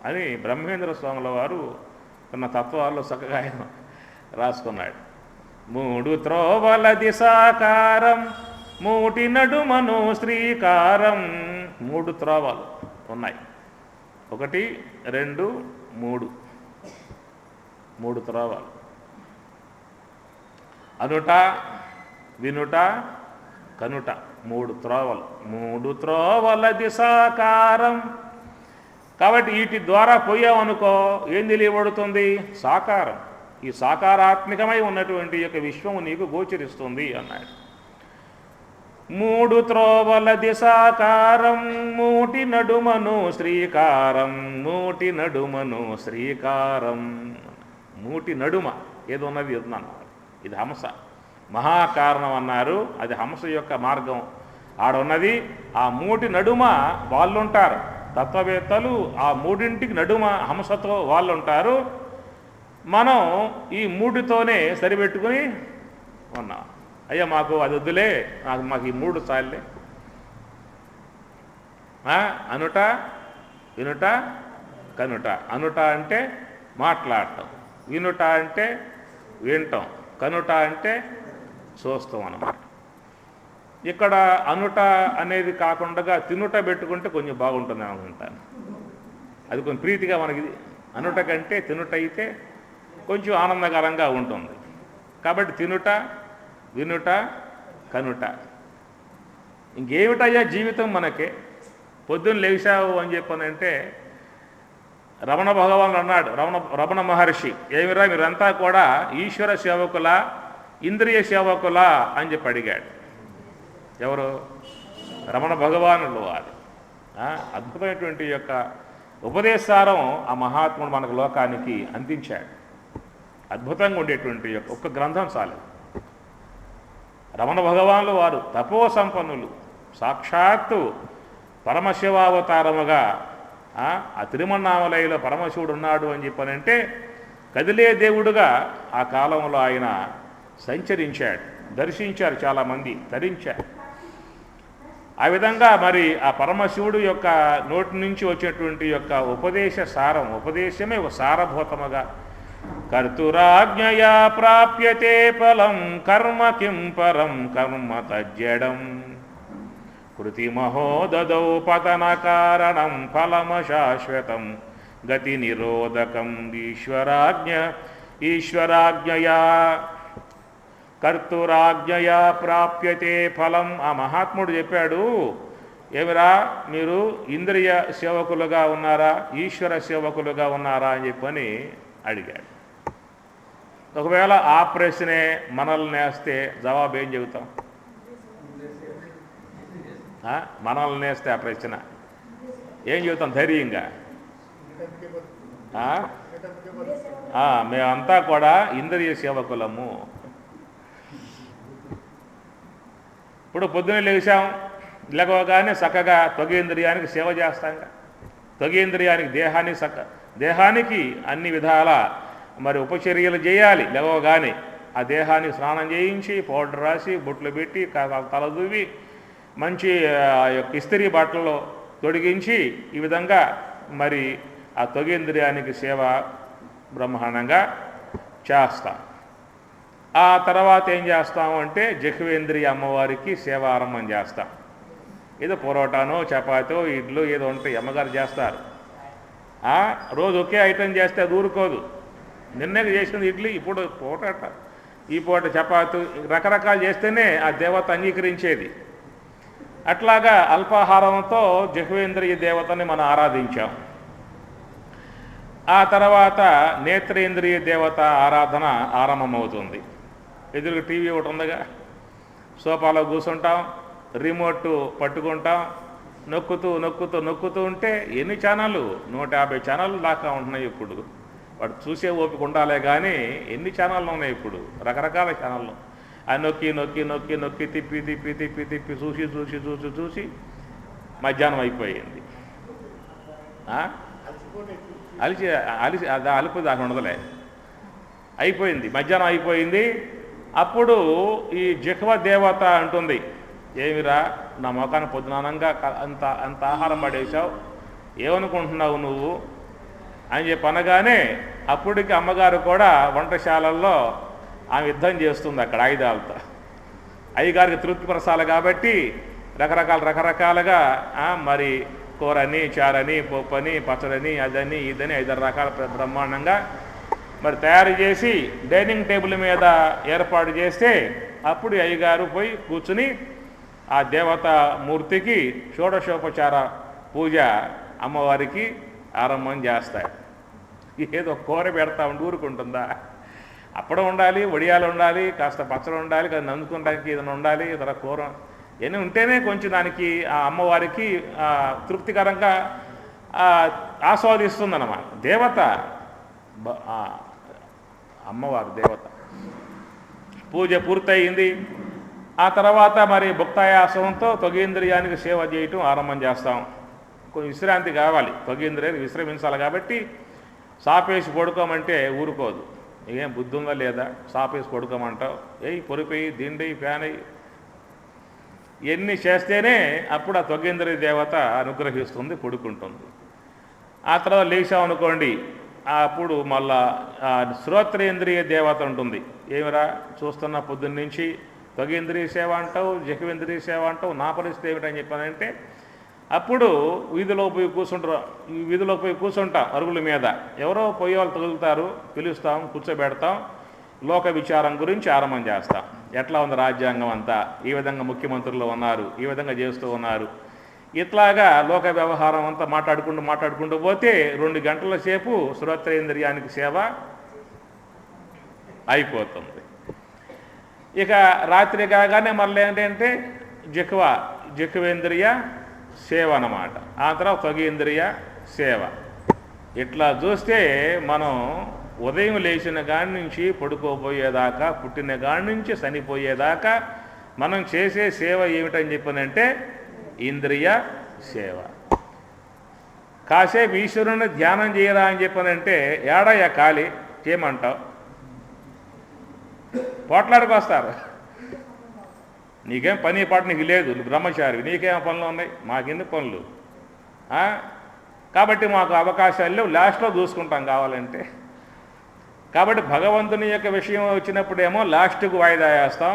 Speaker 1: అని బ్రహ్మేంద్ర స్వాముల వారు తన తత్వాల్లో చక్కగా ఆయన రాసుకున్నాడు. మూడు త్రోవల దిశాకారం మూటి నడుమను శ్రీకారం. మూడు త్రోవలు ఉన్నాయి. 1, 2, 3 మూడు త్రోవలు. అనుట వినుట కనుట మూడు త్రోవలు. మూడు త్రోవల దిశాకారం. కాబట్టి వీటి ద్వారా పోయామనుకో ఏం తెలియబడుతుంది? సాకారం. ఈ సాకారాత్మికమై ఉన్నటువంటి యొక్క విశ్వము నీకు గోచరిస్తుంది అన్నాడు. మూడు త్రోవల దిశాకారం మూటి నడుమను శ్రీకారం మూటి నడుమను శ్రీకారం. మూటి నడుమ ఏదో ఉన్నది అన్నాను, ఇది హంస. మహాకారణం అన్నారు, అది హంస యొక్క మార్గం ఆడున్నది. ఆ మూటి నడుమ వాళ్ళుంటారు తత్వవేత్తలు. ఆ మూడింటికి నడుమ హంసతో వాళ్ళు ఉంటారు. మనం ఈ మూడుతోనే సరిపెట్టుకుని ఉన్నాం. అయ్యా మాకు అది వద్దులే, మాకు ఈ మూడు చాలే. అనుట వినుట కనుట. అనుట అంటే మాట్లాడటం, వినుట అంటే వినటం, కనుట అంటే చూస్తాం అన్నమాట. ఇక్కడ అనుట అనేది కాకుండా తినుట పెట్టుకుంటే కొంచెం బాగుంటుంది అనుకుంటాను. అది కొంచెం ప్రీతిగా మనకి. అనుట కంటే తినుట అయితే కొంచెం ఆనందకరంగా ఉంటుంది. కాబట్టి తినుట వినుట కనుట. ఇంకేమిటయ్యా జీవితం మనకే? పొద్దున్న లేచావు అని చెప్పనంటే రమణ భగవానుడు అన్నాడు, రమణ మహర్షి, ఏమిరా మీరంతా కూడా ఈశ్వర సేవకులా ఇంద్రియ సేవకులా అని చెప్పి అడిగాడు. ఎవరు? రమణ భగవానుడు. వారు అద్భుతమైనటువంటి యొక్క ఉపదేశారం ఆ మహాత్ముడు మనకు లోకానికి అందించాడు. అద్భుతంగా ఉండేటువంటి ఒక్క గ్రంథం చాలు. రమణ భగవానులు వారు తపో సంపన్నులు, సాక్షాత్తు పరమశివావతారముగా ఆ తిరుమన్నామలైలో పరమశివుడు ఉన్నాడు అని చెప్పనంటే కదిలే దేవుడుగా ఆ కాలంలో ఆయన సంచరించాడు, దర్శించారు, చాలామంది తరించారు. ఆ విధంగా మరి ఆ పరమశివుడు యొక్క నోటి నుంచి వచ్చేటువంటి యొక్క ఉపదేశ సారం, ఉపదేశమే ఒక సారభూతముగా కర్తురాజ్ఞయా ప్రాప్యతే ఫలం కర్మ కిం పరం కర్మ తజ్జడం కృతిమహో దదౌ పతన కారణం ఫలమశాశ్వతం గతి నిరోధకం ఈశ్వరాజ్ఞయా కర్తురాజ్ఞయా ప్రాప్యతే ఫలం. ఆ మహాత్ముడు చెప్పాడు, ఏమిరా మీరు ఇంద్రియ సేవకులుగా ఉన్నారా, ఈశ్వర సేవకులుగా ఉన్నారా అని చెప్పని అడిగాడు. ఒకవేళ ఆ ప్రశ్నే మనల్ని నేస్తే జవాబు ఏం చెబుతాం? మనల్ని నేస్తే ఆ ప్రశ్న ఏం చెబుతాం ధైర్యంగా? మేమంతా కూడా ఇంద్రియ సేవకులము. ఇప్పుడు పొద్దున్నే లేచాం, లేవగానే చక్కగా త్వగేంద్రియానికి సేవ చేస్తాం. త్వగేంద్రియానికి దేహానికి అన్ని విధాల మరి ఉపచర్యలు చేయాలి. లేవగానే ఆ దేహానికి స్నానం చేయించి పౌడర్ రాసి బొట్లు పెట్టి తల దువ్వి మంచి ఇస్త్రీ బట్టల్లో తొడిగించి ఈ విధంగా మరి ఆ త్వగేంద్రియానికి సేవ బ్రహ్మాండంగా చేస్తాం. ఆ తర్వాత ఏం చేస్తాము అంటే జిహ్వేంద్రియ అమ్మవారికి సేవారంభం చేస్తాం. ఏదో పొరోటానో చపాతో ఇడ్లు ఏదో ఉంటాయి, అమ్మగారు చేస్తారు. రోజు ఒకే ఐటెం చేస్తే అది ఊరుకోదు. నిన్నే చేసింది ఇడ్లీ, ఇప్పుడు పొటాట, ఈ పూట చపాతీ, రకరకాలు చేస్తేనే ఆ దేవత అంగీకరించేది. అట్లాగా అల్పాహారంతో జిహ్వేంద్రియ దేవతని మనం ఆరాధించాం. ఆ తర్వాత నేత్రేంద్రియ దేవత ఆరాధన ఆరంభమవుతుంది. ఎదురుగా టీవీ ఒకటి ఉందిగా, సోఫాలో కూర్చుంటాం, రిమోట్ పట్టుకుంటాం, నొక్కుతూ ఉంటే ఎన్ని ఛానళ్ళు, 150 ఛానళ్ళు దాకా ఉంటున్నాయి. ఇప్పుడు వాడు చూసే ఓపిక ఉండాలే కానీ ఎన్ని ఛానళ్ళు ఉన్నాయి ఇప్పుడు, రకరకాల ఛానళ్ళు. ఆ నొక్కి తిప్పి చూసి మధ్యాహ్నం అయిపోయింది. అలుపు దాకా ఉండదులే, అయిపోయింది, మధ్యాహ్నం అయిపోయింది. అప్పుడు ఈ జిహ్వ దేవత అంటుంది, ఏమిరా నా మొఖాన్ని పొద్దునానంగా అంత ఆహారం పడేసావు, ఏమనుకుంటున్నావు నువ్వు అని చెప్పి అనగానే అప్పటికి అమ్మగారు కూడా వంటశాలల్లో ఆమె యుద్ధం చేస్తుంది అక్కడ ఆయుధాలతో. అయ్యగారికి తృప్తిపరచాలి కాబట్టి రకరకాలుగా మరి కూరని, చారని, పప్పని, పచ్చడని, అదని ఇదని 5 రకాల బ్రహ్మాండంగా మరి తయారు చేసి డైనింగ్ టేబుల్ మీద ఏర్పాటు చేస్తే అప్పుడు అయ్యగారు పోయి కూర్చుని ఆ దేవతా మూర్తికి షోడశోపచార పూజ అమ్మవారికి ఆరంభం చేస్తాయి. ఏదో కూర పెడతా ఊరుకుంటుందా? అప్పడం ఉండాలి, వడియాలు ఉండాలి, కాస్త పచ్చడి ఉండాలి, కదా నందుకోవడానికి ఏదైనా ఉండాలి, ఇతర కూర ఇవన్నీ ఉంటేనే కొంచెం దానికి ఆ అమ్మవారికి తృప్తికరంగా ఆస్వాదిస్తుందన్నమాట. దేవత అమ్మవారు దేవత. పూజ పూర్తయింది. ఆ తర్వాత మరి భుక్తాయాసంతో త్వగేంద్రియానికి సేవ చేయటం ఆరంభం చేస్తాం. కొంచెం విశ్రాంతి కావాలి, త్వగేంద్రియానికి విశ్రమించాలి కాబట్టి సాపేసి పడుకోమంటే ఊరుకోదు. ఏం బుద్ధి ఉందా లేదా, సాపేసి పడుకోమంటావు, పొరిపోయి దిండి ఫ్యాన్ అయ్యి ఇవన్నీ చేస్తేనే అప్పుడు ఆ త్వగేంద్రియ దేవత అనుగ్రహిస్తుంది, పడుకుంటుంది. ఆ తర్వాత లేచామనుకోండి, అప్పుడు మళ్ళా శ్రోత్రేంద్రియ దేవత ఉంటుంది. ఏమిరా చూస్తున్న పొద్దున్నుంచి త్వగేంద్రియ సేవ అంటావు, జిహ్వేంద్రియ సేవ అంటావు, నా పరిస్థితి ఏమిటని చెప్పానంటే అప్పుడు వీధిలో పోయి కూర్చుంటాం అరుగుల మీద. ఎవరో పోయే వాళ్ళు తగులుతారు, పిలుస్తాం, కూర్చోబెడతాం, లోక విచారం గురించి ఆరంభం చేస్తాం. ఎట్లా ఉంది రాజ్యాంగం అంతా, ఈ విధంగా ముఖ్యమంత్రులు ఉన్నారు, ఈ విధంగా చేస్తూ ఉన్నారు, ఇట్లాగా లోక వ్యవహారం అంతా మాట్లాడుకుంటూ పోతే 2 గంటల సేపు శ్రోత్రేంద్రియానికి సేవ అయిపోతుంది. ఇక రాత్రి కాగానే మళ్ళీ ఏంటంటే జిహ్వేంద్రియ సేవ అన్నమాట. ఆ తర్వాత త్వగేంద్రియ సేవ. ఇట్లా చూస్తే మనం ఉదయం లేచిన కాడి నుంచి పడుకోబోయేదాకా, పుట్టిన కాడి నుంచి చనిపోయేదాకా మనం చేసే సేవ ఏమిటని చెప్పనంటే ఇంద్రియ సేవ. కాసేపు ఈశ్వరుని ధ్యానం చేయరా అని చెప్పనంటే ఏడయ్యా ఖాళీ చేయమంటావు, పోట్లాడుకొస్తారు. నీకేం పని పాటు నీకు లేదు, నువ్వు బ్రహ్మచారి, నీకేం పనులు ఉన్నాయి, మాకెందుకు పనులు, కాబట్టి మాకు అవకాశాలు లేవు, లాస్ట్లో చూసుకుంటాం కావాలంటే. కాబట్టి భగవంతుని యొక్క విషయం వచ్చినప్పుడేమో లాస్ట్కు వాయిదా వేస్తాం,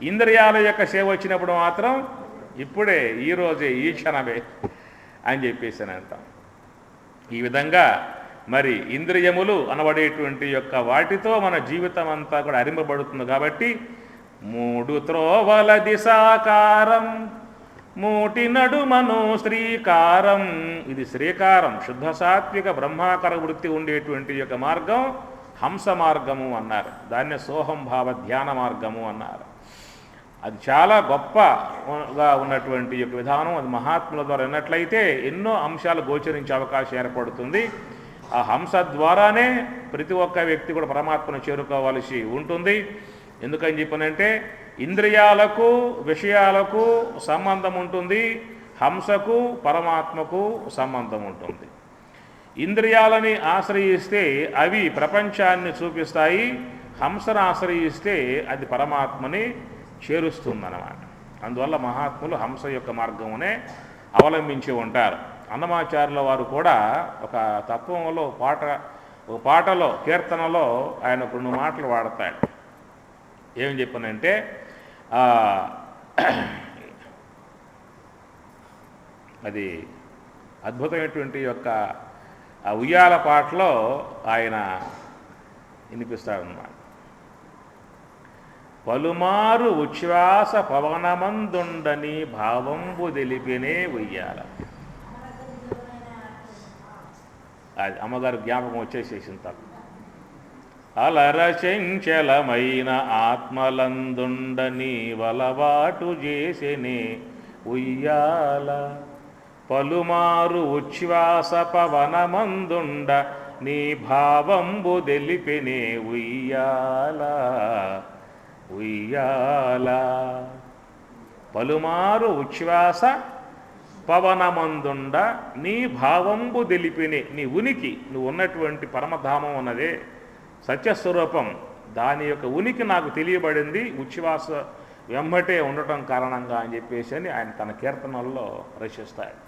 Speaker 1: ఇంద్రియాల యొక్క సేవ వచ్చినప్పుడు మాత్రం ఇప్పుడే, ఈరోజే, ఈ క్షణమే అని చెప్పేసి అని అంటాం. ఈ విధంగా మరి ఇంద్రియములు అనబడేటువంటి యొక్క వాటితో మన జీవితం అంతా కూడా అరింపబడుతుంది. కాబట్టి 3 త్రోవల దిశాకారం మూటి నడుమను శ్రీకారం, ఇది శ్రీకారం, శుద్ధ సాత్విక బ్రహ్మాకార వృత్తి ఉండేటువంటి యొక్క మార్గం హంస మార్గము అన్నారు. దాన్నే సోహం భావ ధ్యాన మార్గము అన్నారు. అది చాలా గొప్పగా ఉన్నటువంటి యొక్క విధానం. అది మహాత్ముల ద్వారా విన్నట్లయితే ఎన్నో అంశాలు గోచరించే అవకాశం ఏర్పడుతుంది. ఆ హంస ద్వారానే ప్రతి ఒక్క వ్యక్తి కూడా పరమాత్మను చేరుకోవాల్సి ఉంటుంది. ఎందుకని చెప్పనంటే ఇంద్రియాలకు విషయాలకు సంబంధం ఉంటుంది, హంసకు పరమాత్మకు సంబంధం ఉంటుంది. ఇంద్రియాలని ఆశ్రయిస్తే అవి ప్రపంచాన్ని చూపిస్తాయి, హంసను ఆశ్రయిస్తే అది పరమాత్మని చేరుస్తుందన్నమాట. అందువల్ల మహాత్ములు హంస యొక్క మార్గమునే అవలంబించి ఉంటారు. అన్నమాచార్యుల వారు కూడా ఒక తత్వంలో ఒక పాటలో కీర్తనలో ఆయన 2 మాటలు వాడతాడు. ఏమని చెప్పనంటే అది అద్భుతమైనటువంటి యొక్క ఆ ఉయ్యాల పాటలో ఆయన వినిపిస్తాడన్నమాట. పలుమారు ఉచ్ఛ్వాస పవనమందుండని భావంబు తెలిపినే ఉయ్యాల. అది అమ్మగారు జ్ఞాపకం వచ్చేసేసిన తప్ప. అలర చంచలమైన ఆత్మలందుండని వలవాటు చేసెనే ఉయ్యాల. పలుమారు ఉచ్ఛ్వాస పవనమందుండ నీ భావంబు తెలిపినే ఉయ్యాల ఉయ్యాల. పలుమారు ఉచ్ఛ్వాస పవనమందుండ నీ భావంబు తెలిపినే, నీ ఉనికి, నువ్వు ఉన్నటువంటి పరమధామం ఉన్నదే సత్యస్వరూపం, దాని యొక్క ఉనికి నాకు తెలియబడింది ఉచ్ఛ్వాస వెంబటే ఉండటం కారణంగా అని చెప్పేసి అని ఆయన తన కీర్తనల్లో రచిస్తాడు.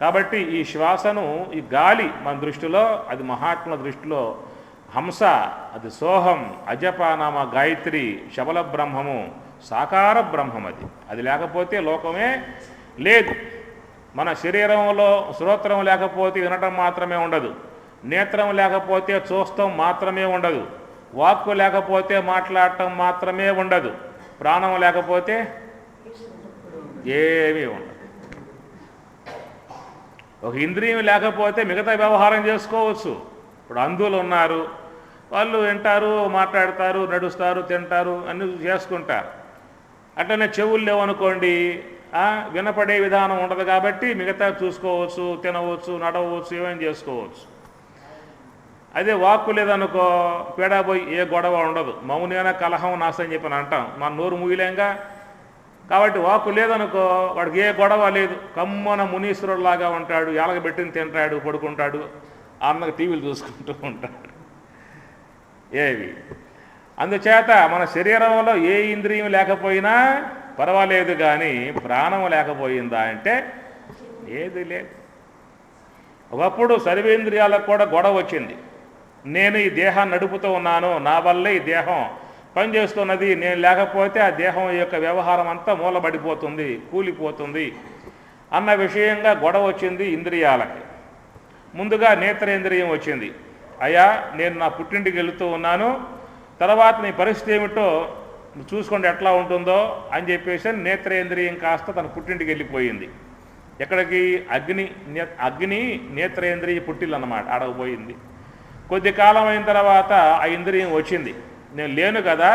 Speaker 1: కాబట్టి ఈ శ్వాసను, ఈ గాలి మన దృష్టిలో, అది మహాత్ముల దృష్టిలో హంస, అది సోహం, అజపానామ, గాయత్రి, శబల బ్రహ్మము, సాకార బ్రహ్మం. అది లేకపోతే లోకమే లేదు. మన శరీరంలో శ్రోత్రం లేకపోతే వినటం మాత్రమే ఉండదు, నేత్రం లేకపోతే చూస్తాం మాత్రమే ఉండదు, వాక్కు లేకపోతే మాట్లాడటం మాత్రమే ఉండదు, ప్రాణం లేకపోతే ఏమీ ఉండదు. ఒక ఇంద్రియం లేకపోతే మిగతా వ్యవహారం చేసుకోవచ్చు. ఇప్పుడు అంధులు ఉన్నారు, వాళ్ళు వింటారు, మాట్లాడతారు, నడుస్తారు, తింటారు, అన్నీ చేసుకుంటారు. అట్లనే చెవులు లేవనుకోండి, వినపడే విధానం ఉండదు కాబట్టి మిగతా చూసుకోవచ్చు, తినవచ్చు, నడవచ్చు, ఏమేమి చేసుకోవచ్చు. అదే వాక్కు లేదనుకో పేడాపోయి ఏ గొడవ ఉండదు, మౌనేన కలహం నాశని చెప్పని అంటాం, మన నోరు ముగిలేంగా. కాబట్టి వాక్కు లేదనుకో వాడికి ఏ గొడవ లేదు, కమ్మన మునీశ్వరులాగా ఉంటాడు, ఎలగబెట్టిన తింటాడు, పడుకుంటాడు, అన్నకు టీవీలు చూసుకుంటూ ఉంటాడు. ఏవి అందుచేత మన శరీరంలో ఏ ఇంద్రియం లేకపోయినా పర్వాలేదు, కానీ ప్రాణం లేకపోయిందా అంటే ఏది లేదు. ఒకప్పుడు సర్వేంద్రియాలకు కూడా గొడవ వచ్చింది. నేను ఈ దేహాన్ని నడుపుతూ ఉన్నాను, నా వల్లే ఈ దేహం పనిచేస్తున్నది, నేను లేకపోతే ఆ దేహం యొక్క వ్యవహారం అంతా మూలబడిపోతుంది, కూలిపోతుంది అన్న విషయంగా గొడవ వచ్చింది ఇంద్రియాలకి. ముందుగా నేత్రేంద్రియం వచ్చింది. అయ్యా నేను నా పుట్టింటికి వెళుతూ ఉన్నాను, తర్వాత నీ పరిస్థితి ఏమిటో చూసుకోండి ఎట్లా ఉంటుందో అని చెప్పేసి నేత్రేంద్రియం కాస్త తన పుట్టింటికి వెళ్ళిపోయింది. ఎక్కడికి? అగ్ని నేత్రేంద్రియ పుట్టిల్లు అన్నమాట, ఆడకపోయింది. కొద్ది కాలం అయిన తర్వాత ఆ ఇంద్రియం వచ్చింది. నేను లేను కదా,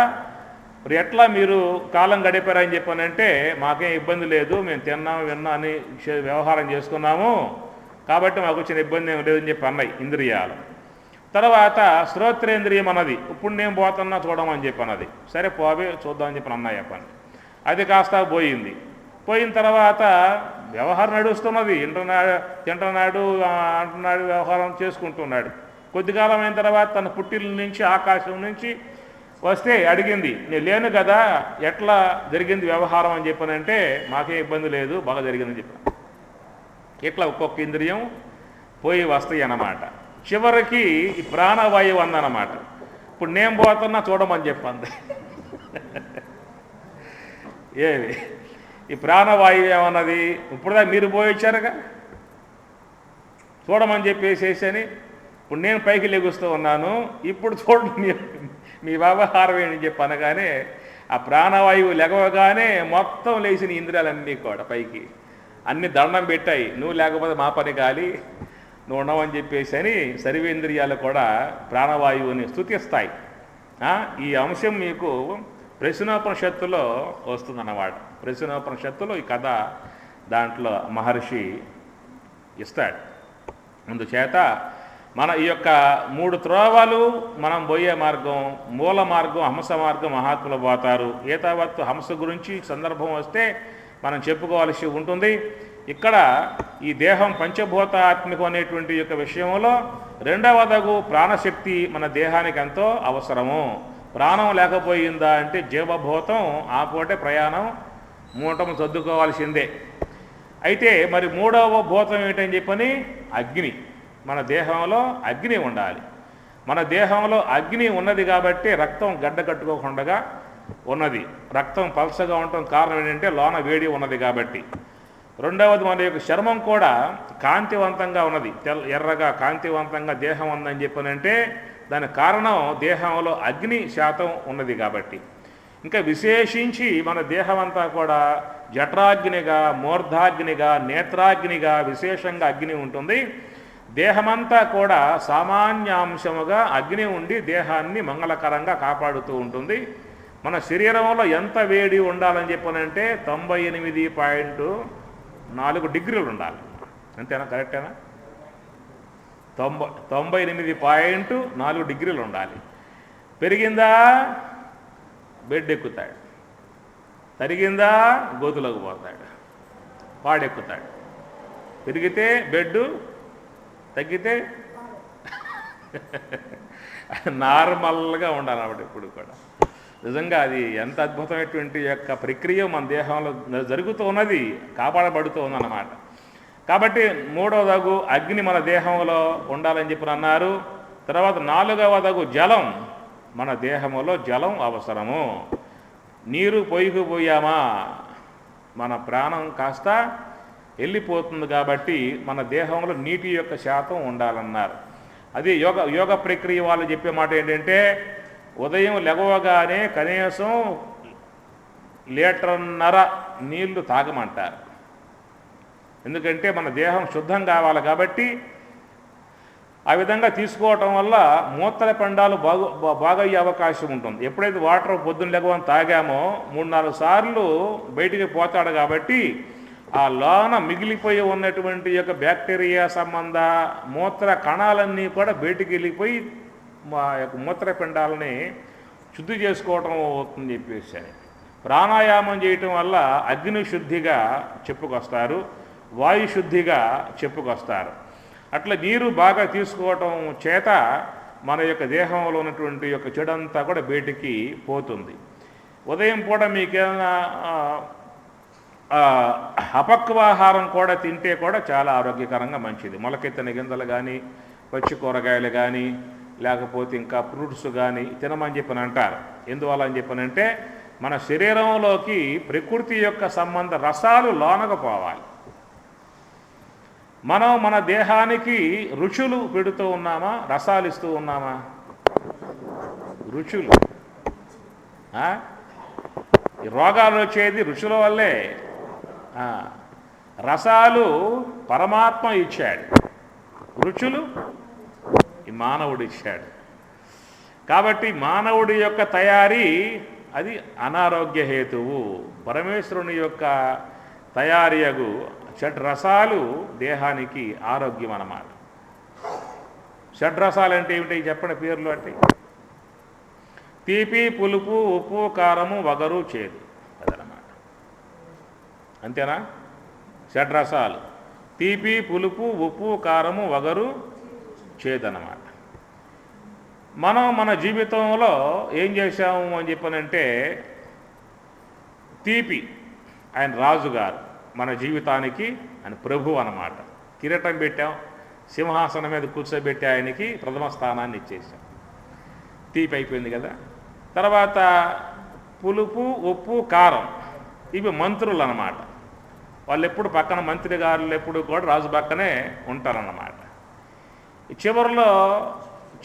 Speaker 1: మరి ఎట్లా మీరు కాలం గడిపారని చెప్పానంటే మాకేం ఇబ్బంది లేదు, మేము తిన్నాము విన్నా అని వ్యవహారం చేసుకున్నాము, కాబట్టి మాకు వచ్చిన ఇబ్బంది ఏం లేదని చెప్పి అన్నాయి ఇంద్రియాలు. తర్వాత శ్రోత్రేంద్రియం అన్నది, ఇప్పుడు నేను పోతున్నా చూడమని చెప్పి అన్నది. సరే పోవే చూద్దామని చెప్పి అన్నాయి పని. అది కాస్త పోయింది. పోయిన తర్వాత వ్యవహారం నడుస్తున్నది. తింటున్నాడు అంటున్నాడు, వ్యవహారం చేసుకుంటున్నాడు. కొద్ది కాలం అయిన తర్వాత తన పుట్టిల నుంచి ఆకాశం నుంచి వస్తే అడిగింది, నేను లేను కదా, ఎట్లా జరిగింది వ్యవహారం అని చెప్పానంటే మాకే ఇబ్బంది లేదు, బాగా జరిగిందని చెప్పాను. ఇట్లా ఒక్కొక్క ఇంద్రియం పోయి వస్తాయి అన్నమాట. చివరికి ఈ ప్రాణవాయువు అందనమాట. ఇప్పుడు నేను పోతున్నా చూడమని చెప్పండి. ఏమి ఈ ప్రాణవాయువు ఏమన్నది, ఇప్పుడుదా మీరు పోయించారుగా చూడమని చెప్పేసేసని, ఇప్పుడు నేను పైకి లెగుస్తూ ఉన్నాను, ఇప్పుడు చూడండి మీ వ్యవహారం ఏంటని చెప్పి అనగానే ఆ ప్రాణవాయువు లెగవగానే మొత్తం లేచిన ఇంద్రియాలన్నీ కూడా పైకి అన్ని దండం పెట్టాయి. నువ్వు లేకపోతే మా పని కాలి, నువ్వు ఉండవని చెప్పేసి అని సర్వేంద్రియాలు కూడా ప్రాణవాయువుని స్తుతిస్తాయి. ఈ అంశం మీకు ప్రశ్నోపనిషత్తులో వస్తుందన్నమాట. ప్రశ్నోపనిషత్తులో ఈ కథ దాంట్లో మహర్షి ఇస్తాడు. అందుచేత మన ఈ యొక్క 3 త్రోవలు మనం పోయే మార్గం, మూల మార్గం హంస మార్గం మహాత్ములు పోతారు. ఏతావత్తు హంస గురించి సందర్భం వస్తే మనం చెప్పుకోవాల్సి ఉంటుంది. ఇక్కడ ఈ దేహం పంచభూతాత్మికం అనేటువంటి యొక్క విషయంలో రెండవదగు ప్రాణశక్తి మన దేహానికి ఎంతో అవసరము. ప్రాణం లేకపోయిందా అంటే జీవభూతం ఆ పూటే ప్రయాణం మూటము సర్దుకోవాల్సిందే. అయితే మరి మూడవ భూతం ఏంటని చెప్పని అగ్ని. మన దేహంలో అగ్ని ఉండాలి. మన దేహంలో అగ్ని ఉన్నది కాబట్టి రక్తం గడ్డ కట్టుకోకుండా ఉన్నది. రక్తం పల్చగా ఉండటం కారణం ఏంటంటే లోన వేడి ఉన్నది కాబట్టి. రెండవది మన యొక్క చర్మం కూడా కాంతివంతంగా ఉన్నది, ఎర్రగా కాంతివంతంగా దేహం ఉందని చెప్పనంటే దానికి కారణం దేహంలో అగ్ని శాతం ఉన్నది కాబట్టి. ఇంకా విశేషించి మన దేహం అంతా కూడా జఠరాగ్నిగా, మూర్ధాగ్నిగా, నేత్రాగ్నిగా విశేషంగా అగ్ని ఉంటుంది. దేహమంతా కూడా సామాన్యాంశముగా అగ్ని ఉండి దేహాన్ని మంగళకరంగా కాపాడుతూ ఉంటుంది. మన శరీరంలో ఎంత వేడి ఉండాలని చెప్పనంటే 98.4 డిగ్రీలు ఉండాలి. అంతేనా? కరెక్టేనా? 98.4 డిగ్రీలు ఉండాలి. పెరిగిందా బెడ్ ఎక్కుతాడు, తరిగిందా గోతులోకి పోతాడు, పాడెక్కుతాడు. పెరిగితే బెడ్డు, తగ్గితే నార్మల్గా ఉండాలి అన్నమాట ఎప్పుడు కూడా. నిజంగా అది ఎంత అద్భుతమైనటువంటి యొక్క ప్రక్రియ మన దేహంలో జరుగుతూ ఉన్నది, కాపాడబడుతూ ఉందన్నమాట. కాబట్టి మూడవదగు అగ్ని మన దేహంలో ఉండాలని చెప్పి అన్నారు. తర్వాత 4వదగు జలం. మన దేహంలో జలం అవసరము. నీరు పోయిపోయామా మన ప్రాణం కాస్త వెళ్ళిపోతుంది కాబట్టి మన దేహంలో నీటి యొక్క శాతం ఉండాలన్నారు. అది యోగ ప్రక్రియ వాళ్ళు చెప్పే మాట ఏంటంటే ఉదయం లెగవగానే కనీసం 1.5 లీటర్ నీళ్లు తాగమంటారు. ఎందుకంటే మన దేహం శుద్ధం కావాలి కాబట్టి. ఆ విధంగా తీసుకోవటం వల్ల మూత్రపిండాలు బాగా అయ్యే అవకాశం ఉంటుంది. ఎప్పుడైతే వాటర్ పొద్దున్న లెగవని తాగామో 3-4 సార్లు బయటికి పోతాడు కాబట్టి ఆ లోన మిగిలిపోయి ఉన్నటువంటి యొక్క బ్యాక్టీరియా సంబంధ మూత్ర కణాలన్నీ కూడా బయటికి వెళ్ళిపోయి మా యొక్క మూత్రపిండాలని శుద్ధి చేసుకోవటం అవుతుందని చెప్పేసి ప్రాణాయామం చేయటం వల్ల అగ్ని శుద్ధిగా చెప్పుకొస్తారు, వాయు శుద్ధిగా చెప్పుకొస్తారు. అట్లా నీరు బాగా తీసుకోవటం చేత మన యొక్క దేహంలో ఉన్నటువంటి యొక్క చెడంతా కూడా బయటికి పోతుంది. ఉదయం పూట మీకేమైనా అపక్వాహారం కూడా తింటే కూడా చాలా ఆరోగ్యకరంగా మంచిది. మొలకెత్తిన గింజలు కానీ, పచ్చి కూరగాయలు కానీ, లేకపోతే ఇంకా ఫ్రూట్స్ కానీ తినమని చెప్పని అంటారు. ఎందువల్ల అని చెప్పనంటే మన శరీరంలోకి ప్రకృతి యొక్క సంబంధ రసాలు లోనకపోవాలి. మనం మన దేహానికి రుచులు పెడుతూ ఉన్నామా, రసాలు ఇస్తూ ఉన్నామా? రుచులు. ఈ రోగాలు వచ్చేది రుచుల వల్లే. రసాలు పరమాత్మ ఇచ్చాడు, రుచులు ఈ మానవుడు ఇచ్చాడు. కాబట్టి మానవుడి యొక్క తయారీ అది అనారోగ్య హేతువు. పరమేశ్వరుని యొక్క తయారీయగు షడ్రసాలు దేహానికి ఆరోగ్యం అన్నమాట. షడ్రసాలు అంటే ఏమిటి చెప్పండి పేర్లు అంటే? తీపి, పులుపు, ఉప్పు, కారము, వగరు, చేదు, అదనమాట. అంతేనా? షడ్రసాలు తీపి, పులుపు, ఉప్పు, కారము, వగరు, చేదు అన్నమాట. మనం మన జీవితంలో ఏం చేశాము అని చెప్పనంటే, తీపి ఆయన రాజుగారు, మన జీవితానికి ఆయన ప్రభు అన్నమాట. కిరీటం పెట్టాం, సింహాసనం మీద కూర్చోబెట్టి ఆయనకి ప్రథమ స్థానాన్ని ఇచ్చేసాం. తీపి అయిపోయింది కదా. తర్వాత పులుపు, ఉప్పు, కారం, ఇవి మంత్రులు అన్నమాట. వాళ్ళు ఎప్పుడు పక్కన, మంత్రి గారులు ఎప్పుడు కూడా రాజు పక్కనే ఉంటారన్నమాట. చివరిలో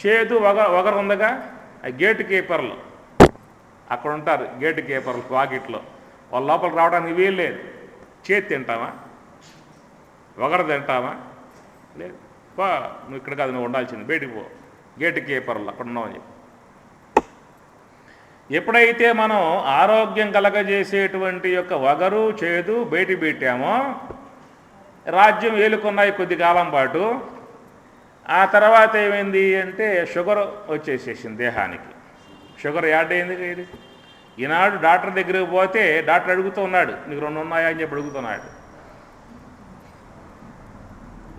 Speaker 1: చేదు, వగరు ఉందగా, గేటు కీపర్లు అక్కడ ఉంటారు. గేటు కీపర్లు వాకిట్లో, వాళ్ళ లోపలికి రావడానికి వీలు లేదు. చేతి తింటామా, వగరు తింటామా? లేదు. పో, నువ్వు ఇక్కడ కాదు, నువ్వు ఉండాల్సింది, బయటికి పో. గేటు కీపర్లు అక్కడ ఉన్నామని చెప్పి. ఎప్పుడైతే మనం ఆరోగ్యం కలగజేసేటువంటి యొక్క వగరు, చేదు బయటికి పెట్టామో, రాజ్యం ఏలుకున్నాయి కొద్ది కాలం పాటు. ఆ తర్వాత ఏమైంది అంటే షుగర్ వచ్చేసేసింది దేహానికి. షుగర్ యాడ్ అయింది ఇది. ఈనాడు డాక్టర్ దగ్గరికి పోతే డాక్టర్ అడుగుతూ ఉన్నాడు, నీకు 2 ఉన్నాయా అని చెప్పి అడుగుతున్నాడు.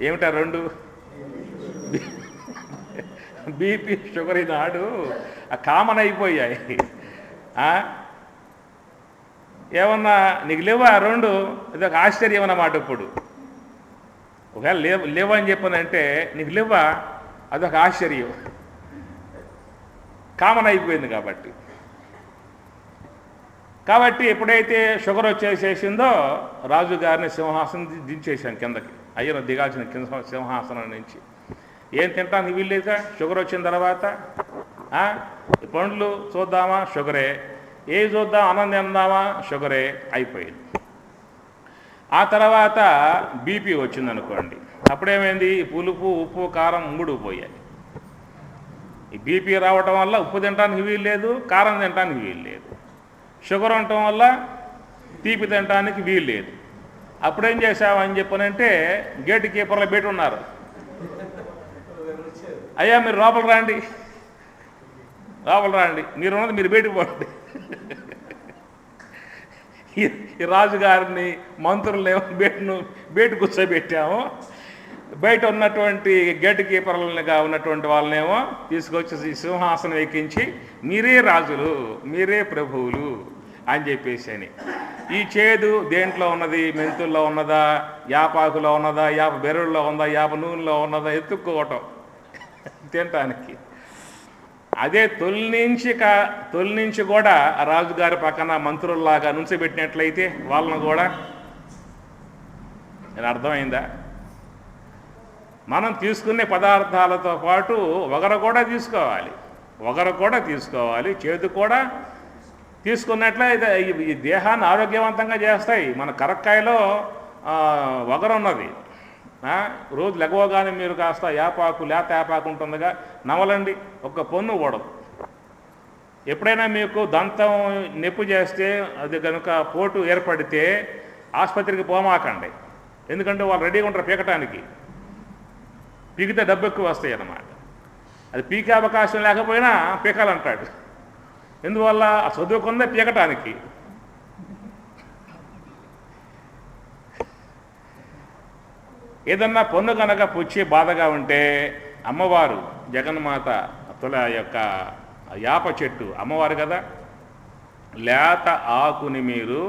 Speaker 1: ఏమిటా 2? బీపీ, షుగర్ ఈనాడు కామన్ అయిపోయాయి. ఏమన్నా నీకు లేవా 2? ఇది ఒక ఆశ్చర్యం అన్నమాట. ఇప్పుడు ఒకవేళ లేవా అని చెప్పానంటే నీకు లేవా, అదొక ఆశ్చర్యం. కామన్ అయిపోయింది కాబట్టి ఎప్పుడైతే షుగర్ వచ్చేసేసిందో రాజుగారిని సింహాసనం దించేశాం కిందకి. అయ్యను దిగాల్సిన కింద సింహాసనం నుంచి. ఏం తింటానికి వీల్లేదుగా షుగర్ వచ్చిన తర్వాత. పండ్లు చూద్దామా, షుగరే. ఏవి చూద్దాం, అన్నం తిందామా, షుగరే. అయిపోయింది. ఆ తర్వాత బీపీ వచ్చిందనుకోండి, అప్పుడేమైంది, పులుపు, ఉప్పు, కారం 3 పోయాయి. ఈ బీపీ రావటం వల్ల ఉప్పు తినడానికి వీలు లేదు, కారం తినడానికి వీలు లేదు. షుగర్ ఉండటం వల్ల తీపి తినడానికి వీలు లేదు. అప్పుడేం చేసామని చెప్పనంటే గేటు కీపర్లు పెట్టి ఉన్నారు. అయ్యా మీరు లోపల రండి, మీరు ఉన్నది మీరు బయటకు పోండి. ఈ రాజుగారిని, మంత్రులనేమో బయట కూర్చోబెట్టాము. బయట ఉన్నటువంటి గేటు కీపర్లుగా ఉన్నటువంటి వాళ్ళనేమో తీసుకొచ్చి సింహాసనం ఎక్కించి మీరే రాజులు, మీరే ప్రభువులు అని చెప్పేసి అని. ఈ చేదు దేంట్లో ఉన్నది? మెంతుల్లో ఉన్నదా, యాపాకులో ఉన్నదా, యాప బెర్రుల్లో ఉందా, యాప నూనెలో ఉన్నదా ఎత్తుక్కోవటం తినటానికి. అదే తొలి నుంచి కూడా ఆ రాజుగారి పక్కన మంత్రుల్లాగా నుంచోబెట్టినట్లయితే వాళ్ళను కూడా, నేను అర్థమైందా? మనం తీసుకునే పదార్థాలతో పాటు వగరు కూడా తీసుకోవాలి, చేదు కూడా తీసుకున్నట్లయితే ఈ దేహాన్ని ఆరోగ్యవంతంగా చేస్తాయి. మన కరక్కాయలో వగరు ఉన్నది. రోజు లెగవగానే మీరు కాస్త లేత యాపాకు ఉంటుందిగా, నవలండి, ఒక్క పొన్ను ఊడదు. ఎప్పుడైనా మీకు దంతం నొప్పి చేస్తే, అది కనుక పోటు ఏర్పడితే ఆసుపత్రికి పోమాకండి. ఎందుకంటే వాళ్ళు రెడీగా ఉంటారు పీకటానికి. పీకితే డబ్బు ఎక్కువ వస్తాయి అన్నమాట. అది పీకే అవకాశం లేకపోయినా పీకాలంటాడు. ఎందువల్ల? చదువుకుందే పీకటానికి. ఏదన్నా పొన్ను కనుక పుచ్చి బాధగా ఉంటే అమ్మవారు జగన్మాత యొక్క యాప చెట్టు అమ్మవారు కదా, లేత ఆకుని మీరు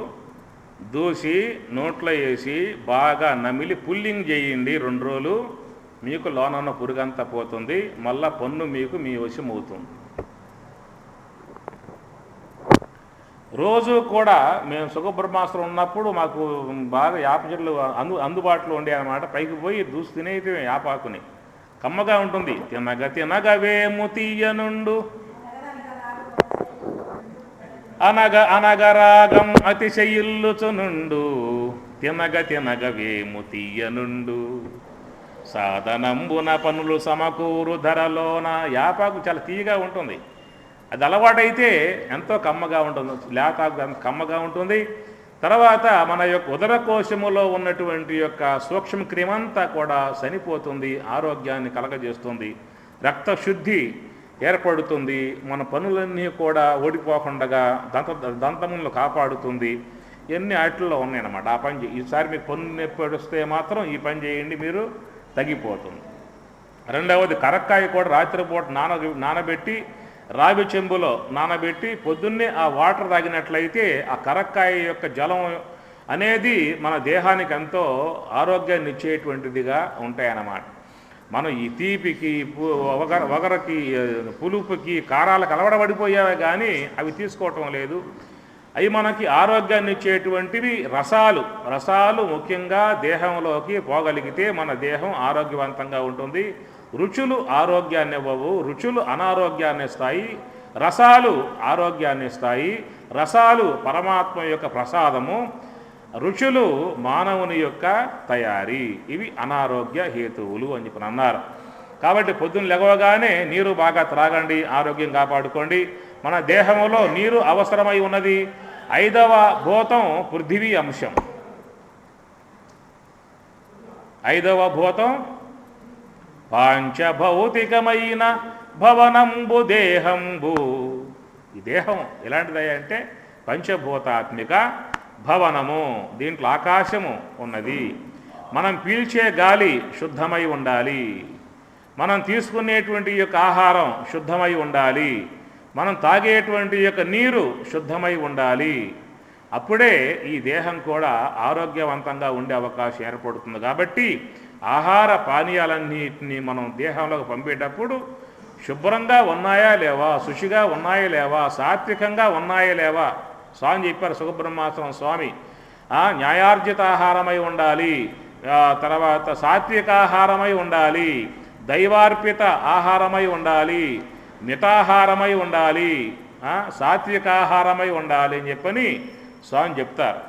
Speaker 1: దూసి నోట్లో వేసి బాగా నమిలి పుల్లింగ్ చేయండి. 2 రోజులు మీకు లోనన్న పురుగంతా పోతుంది. మళ్ళా పొన్ను మీకు మీ వశం అవుతుంది. రోజు కూడా మేము సుఖబ్రహ్మాస్త్రం ఉన్నప్పుడు మాకు బాగా యాప చెట్లు అందుబాటులో ఉండే అన్నమాట. పైకి పోయి దూసి తినేది యాపాకుని. కమ్మగా ఉంటుంది. తినగవేము తీయనుండు అనగరాగం అతిశయిల్లుచునుండు తినగవేము తీయనుండు సాధనంబున పనులు సమకూరు ధరలోన. యాపాకు చాలా తీయగా ఉంటుంది. అది అలవాటైతే ఎంతో కమ్మగా ఉంటుంది. లేతాకు కమ్మగా ఉంటుంది. తర్వాత మన యొక్క ఉదరకోశములో ఉన్నటువంటి యొక్క సూక్ష్మ క్రిమంతా కూడా చనిపోతుంది, ఆరోగ్యాన్ని కలగజేస్తుంది, రక్తశుద్ధి ఏర్పడుతుంది, మన పనులన్నీ కూడా ఓడిపోకుండా దంతములను కాపాడుతుంది. ఇవన్నీ వాటిల్లో ఉన్నాయన్నమాట. ఆ పని ఈసారి మీకు పన్ను నొప్పి వస్తే మాత్రం ఈ పని చేయండి, మీరు తగ్గిపోతుంది. రెండవది కరక్కాయ కూడా రాత్రిపూట నానబెట్టి రావి చెంబులో నానబెట్టి పొద్దున్నే ఆ వాటర్ తాగినట్లయితే ఆ కరక్కాయ యొక్క జలం అనేది మన దేహానికి ఎంతో ఆరోగ్యాన్ని ఇచ్చేటువంటిదిగా ఉంటాయన్నమాట. మనం ఈ తీపికి వగరకి పులుపుకి కారాలకు అలవడబడిపోయావే కానీ అవి తీసుకోవటం లేదు. అవి మనకి ఆరోగ్యాన్ని ఇచ్చేటువంటివి రసాలు ముఖ్యంగా దేహంలోకి పోగలిగితే మన దేహం ఆరోగ్యవంతంగా ఉంటుంది. రుచులు ఆరోగ్యాన్ని ఇవ్వవు, రుచులు అనారోగ్యాన్ని ఇస్తాయి. రసాలు ఆరోగ్యాన్ని ఇస్తాయి. రసాలు పరమాత్మ యొక్క ప్రసాదము, రుచులు మానవుని యొక్క తయారీ. ఇవి అనారోగ్య హేతువులు అని చెప్పి అన్నారు. కాబట్టి పొద్దున్న లెగవగానే నీరు బాగా త్రాగండి, ఆరోగ్యం కాపాడుకోండి. మన దేహంలో నీరు అవసరమై ఉన్నది. 5వ భూతం పృథివీ అంశం. 5వ భూతం పాంచభౌతికమైన భవనంబు దేహంబు. ఈ దేహం ఎలాంటిది అంటే పంచభూతాత్మిక భవనము. దీంట్లో ఆకాశము ఉన్నది. మనం పీల్చే గాలి శుద్ధమై ఉండాలి, మనం తీసుకునేటువంటి యొక్క ఆహారం శుద్ధమై ఉండాలి, మనం తాగేటువంటి యొక్క నీరు శుద్ధమై ఉండాలి. అప్పుడే ఈ దేహం కూడా ఆరోగ్యవంతంగా ఉండే అవకాశం ఏర్పడుతుంది. కాబట్టి ఆహార పానీయాలన్నింటినీ మనం దేహంలోకి పంపేటప్పుడు శుభ్రంగా ఉన్నాయా లేవా, శుచిగా ఉన్నాయా లేవా, సాత్వికంగా ఉన్నాయా లేవా. స్వామి చెప్పారు, సుఖబ్రహ్మాశ్రమం స్వామి, న్యాయార్జిత ఆహారమై ఉండాలి, తర్వాత సాత్వికాహారమై ఉండాలి, దైవార్పిత ఆహారమై ఉండాలి, మితాహారమై ఉండాలి, సాత్వికాహారమై ఉండాలి అని చెప్పని స్వామి చెప్తారు.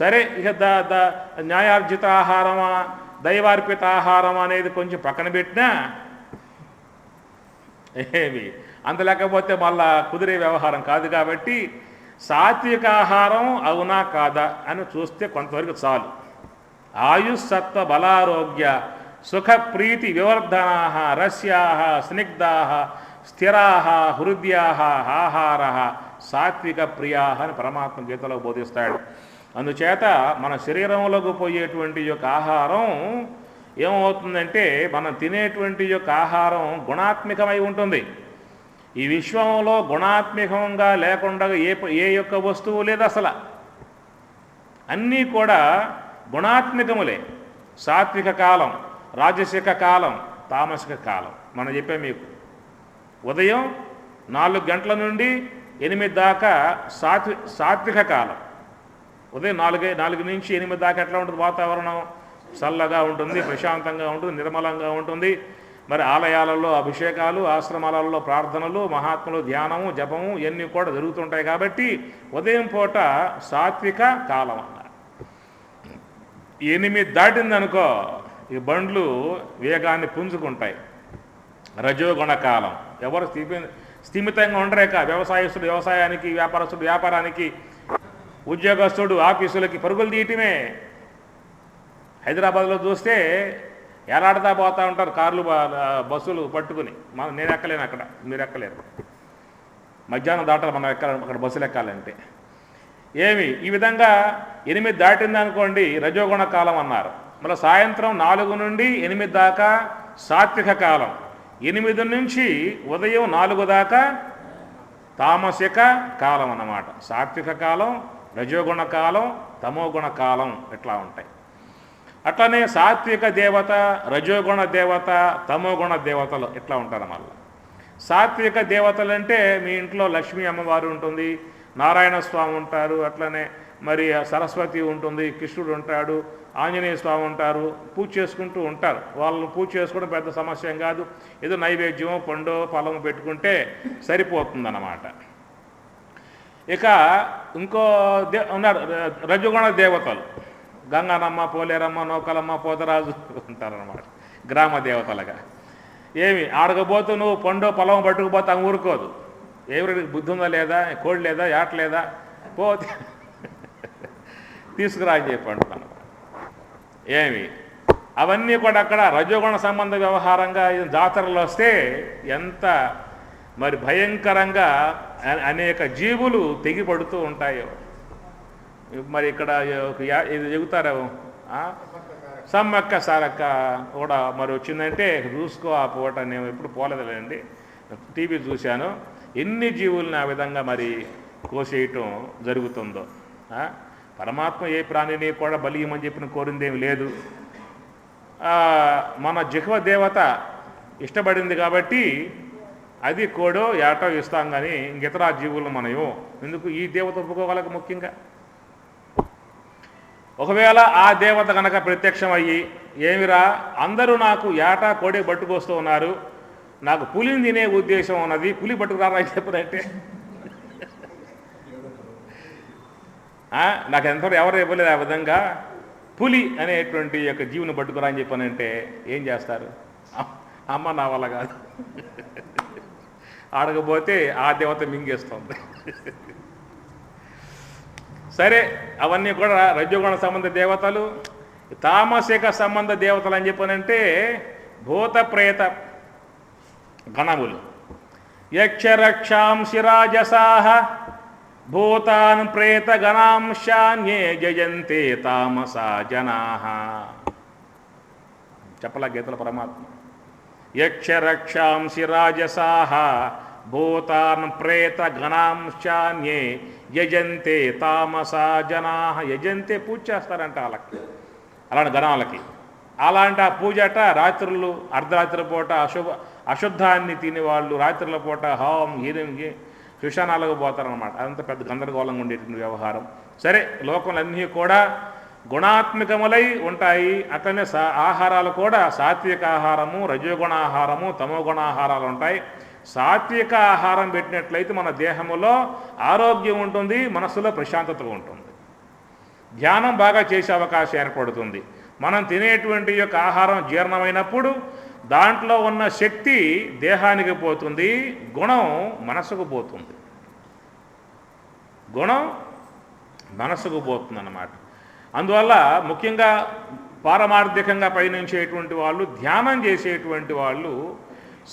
Speaker 1: సరే, ఇక న్యాయార్జిత ఆహారమా దైవార్పిత ఆహారం అనేది కొంచెం పక్కన పెట్టినా ఏమి అంత లేకపోతే మళ్ళా కుదిరే వ్యవహారం కాదు. కాబట్టి సాత్విక ఆహారం అవునా కాదా అని చూస్తే కొంతవరకు చాలు. ఆయుస్సత్వ బలారోగ్య సుఖ ప్రీతి వివర్ధనా రస్యా స్నిగ్ధా స్థిరా హృదయా ఆహార సాత్విక ప్రియా అని పరమాత్మ గీతలో బోధిస్తాడు. అందుచేత మన శరీరంలోకి పోయేటువంటి యొక్క ఆహారం ఏమవుతుందంటే మనం తినేటువంటి యొక్క ఆహారం గుణాత్మకమై ఉంటుంది. ఈ విశ్వంలో గుణాత్మకంగా లేకుండా ఏ యొక్క వస్తువు లేదు అసలు. అన్నీ కూడా గుణాత్మకములే. సాత్విక కాలం, రాజసిక కాలం, తామసిక కాలం. మనం చెప్పే మీకు ఉదయం 4 గంటల నుండి 8 దాకా సాత్విక కాలం. ఉదయం 4 నుంచి 8 దాకా ఎట్లా ఉంటుంది వాతావరణం? చల్లగా ఉంటుంది, ప్రశాంతంగా ఉంటుంది, నిర్మలంగా ఉంటుంది. మరి ఆలయాలలో అభిషేకాలు, ఆశ్రమాలలో ప్రార్థనలు, మహాత్ములు ధ్యానము, జపము ఇవన్నీ కూడా జరుగుతుంటాయి. కాబట్టి ఉదయం పూట సాత్విక కాలం అన్నారు. 8 దాటిందనుకో ఈ బండ్లు వేగాన్ని పుంజుకుంటాయి. రజోగుణ కాలం. ఎవరు స్థిమితంగా ఉండరేక. వ్యవసాయస్తుడు వ్యవసాయానికి, వ్యాపారస్తుడు వ్యాపారానికి, ఉద్యోగస్తుడు ఆఫీసులకి పరుగులు తీయటమే. హైదరాబాద్లో చూస్తే ఎలాడతా పోతూ ఉంటారు కార్లు, బస్సులు పట్టుకుని. నేను ఎక్కలేను, అక్కడ మీరు ఎక్కలేరు. మధ్యాహ్నం దాటాలి మనం అక్కడ బస్సులు ఎక్కాలంటే. ఈ విధంగా 8 దాటిందనుకోండి రజోగుణ కాలం అన్నారు. మళ్ళీ సాయంత్రం 4 నుండి 8 దాకా సాత్విక కాలం. 8 నుంచి ఉదయం 4 దాకా తామసిక కాలం అన్నమాట. సాత్విక కాలం, రజోగుణ కాలం, తమోగుణ కాలం ఇట్లా ఉంటాయి. అట్లనే సాత్విక దేవత, రజోగుణ దేవత, తమోగుణ దేవతలు ఇట్లా ఉంటారు. మళ్ళీ సాత్విక దేవతలు అంటే మీ ఇంట్లో లక్ష్మీ అమ్మవారు ఉంటుంది, నారాయణ స్వామి ఉంటారు, అట్లనే మరి సరస్వతి ఉంటుంది, కృష్ణుడు ఉంటాడు, ఆంజనేయ స్వామి ఉంటారు. పూజ చేసుకుంటూ ఉంటారు. వాళ్ళని పూజ చేసుకోవడం పెద్ద సమస్య ఏం కాదు. ఏదో నైవేద్యమో పండో ఫలము పెట్టుకుంటే సరిపోతుందన్నమాట. ఇక ఇంకో ఉన్నారు రజోగుణ దేవతలు. గంగానమ్మ, పోలేరమ్మ, నౌకలమ్మ, పోతరాజు ఉంటారన్నమాట గ్రామ దేవతలుగా. ఆడకపోతూ నువ్వు పండో పొలం పట్టుకుపోతే ఆమె ఊరుకోదు. ఎవరికి బుద్ధి ఉందా లేదా, కోడి లేదా, యాట లేదా, పోతే తీసుకురా అని చెప్పి అంటున్నాను. ఏమి అవన్నీ కూడా అక్కడ రజోగుణ సంబంధ వ్యవహారంగా జాతరలు వస్తే ఎంత మరి భయంకరంగా అనేక జీవులు తెగిపడుతూ ఉంటాయో. మరి ఇక్కడ ఇది చెబుతారు సమ్మక్క సారక్క కూడా మరి వచ్చిందంటే చూసుకో ఆ పూట. నేను ఎప్పుడు పోలేదులేండి, టీవీ చూశాను. ఎన్ని జీవుల్ని ఆ విధంగా మరి కోసేయటం జరుగుతుందో. పరమాత్మ ఏ ప్రాణిని కూడా బలియమని చెప్పిన కోరిందేమి లేదు. మన జిహ్వ దేవత ఇష్టపడింది కాబట్టి అది కోడో ఏటో ఇస్తాం, కానీ ఇంకితర జీవులు మనయో ఎందుకు ఈ దేవత ఒప్పుకోగలకు. ముఖ్యంగా ఒకవేళ ఆ దేవత కనుక ప్రత్యక్షమయ్యి ఏమిరా అందరూ నాకు ఏటా కోడే పట్టుకొస్తూ ఉన్నారు, నాకు పులిని తినే ఉద్దేశం ఉన్నది, పులి పట్టుకురారా అని చెప్పినట్టే నాకు ఎంతో ఎవరు ఇవ్వలేదు ఆ విధంగా పులి అనేటువంటి యొక్క జీవుని పట్టుకురా అని చెప్పానంటే ఏం చేస్తారు? అమ్మ నా వల్ల కాదు, ఆడకపోతే ఆ దేవత మింగేస్తుంది. సరే, అవన్నీ కూడా రజోగుణ సంబంధ దేవతలు. తామసిక సంబంధ దేవతలు అని చెప్పానంటే భూత ప్రేత గణములు. యక్షరక్షాంసి రాజసాః భూతాన్ ప్రేత గణాంశాన్యే జయంతే తామసా జనాః. చెప్పలా గీతల పరమాత్మ. యక్షరక్షాంసి రాజసాః భూతాన్ ప్రేత గణాంశాన్యే యజంతే తామసా జనాః. యజంతే పూజ చేస్తారంట వాళ్ళకి, అలాంటి గణాలకి. అలాంటి ఆ పూజట రాత్రులు అర్ధరాత్రి పూట అశుద్ధాన్ని తినేవాళ్ళు రాత్రుల పూట హోం హీరం శ్మశానాలకు పోతారనమాట. అదంతా పెద్ద గందరగోళంగా ఉండేటువంటి వ్యవహారం. సరే, లోకములన్నీ కూడా గుణాత్మకములై ఉంటాయి. అట్లనే ఆహారాలు కూడా సాత్విక ఆహారము, రజోగుణ ఆహారము, తమోగుణ ఆహారాలు ఉంటాయి. సాత్విక ఆహారం పెట్టినట్లయితే మన దేహములో ఆరోగ్యం ఉంటుంది, మనస్సులో ప్రశాంతత ఉంటుంది, ధ్యానం బాగా చేసే అవకాశం ఏర్పడుతుంది. మనం తినేటువంటి యొక్క ఆహారం జీర్ణమైనప్పుడు దాంట్లో ఉన్న శక్తి దేహానికి పోతుంది, గుణం మనసుకు పోతుంది. గుణం మనసుకు పోతుంది అన్నమాట. అందువల్ల ముఖ్యంగా పారమార్థికంగా పయనించేటువంటి వాళ్ళు, ధ్యానం చేసేటువంటి వాళ్ళు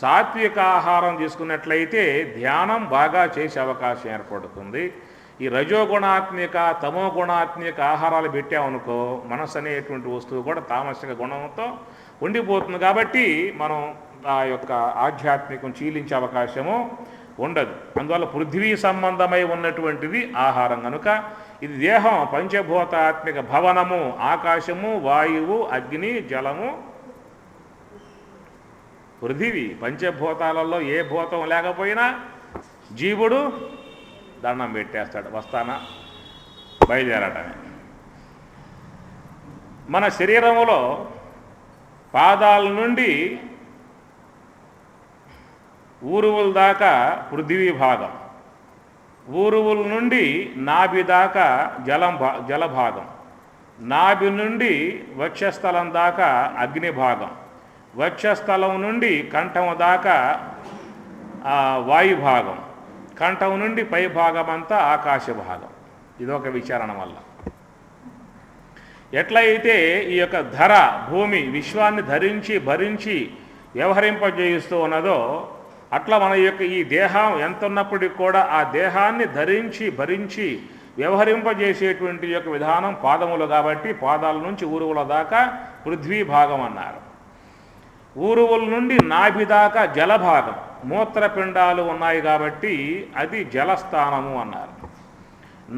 Speaker 1: సాత్విక ఆహారం తీసుకున్నట్లయితే ధ్యానం బాగా చేసే అవకాశం ఏర్పడుతుంది. ఈ రజోగుణాత్మిక తమోగుణాత్మిక ఆహారాలు పెట్టామనుకో మనసు అనేటువంటి వస్తువు కూడా తామసిక గుణంతో ఉండిపోతుంది. కాబట్టి మనం ఆ యొక్క ఆధ్యాత్మికం చీలించే అవకాశము ఉండదు. అందువల్ల పృథ్వీ సంబంధమై ఉన్నటువంటిది ఆహారం కనుక ఇది దేహం పంచభూతాత్మిక భవనము, ఆకాశము, వాయువు, అగ్ని, జలము, పృథివీ. పంచభూతాలలో ఏ భూతం లేకపోయినా జీవుడు దండం పెట్టేస్తాడు, వస్తానా బయలుదేరటమే. మన శరీరములో పాదాల నుండి ఊరువుల దాకా పృథివీ భాగం, ఊరువుల నుండి నాభి దాకా జలభాగం, నాభి నుండి వక్షస్థలం దాకా అగ్ని భాగం, వక్షస్థలం నుండి కంఠం దాకా వాయుభాగం, కంఠం నుండి పై భాగం అంతా ఆకాశ భాగం. ఇదొక విచారణ వల్ల ఎట్లయితే ఈ యొక్క ధర భూమి విశ్వాన్ని ధరించి భరించి వ్యవహరింపజేయిస్తూ ఉన్నదో అట్లా మన యొక్క ఈ దేహం ఎంత ఉన్నప్పటికీ కూడా ఆ దేహాన్ని ధరించి భరించి వ్యవహరింపజేసేటువంటి యొక్క విధానం పాదములు. కాబట్టి పాదాల నుంచి ఊరువుల దాకా పృథ్వీ భాగం అన్నారు. ఊరువుల నుండి నాభి దాకా జలభాగం, మూత్రపిండాలు ఉన్నాయి కాబట్టి అది జలస్థానము అన్నారు.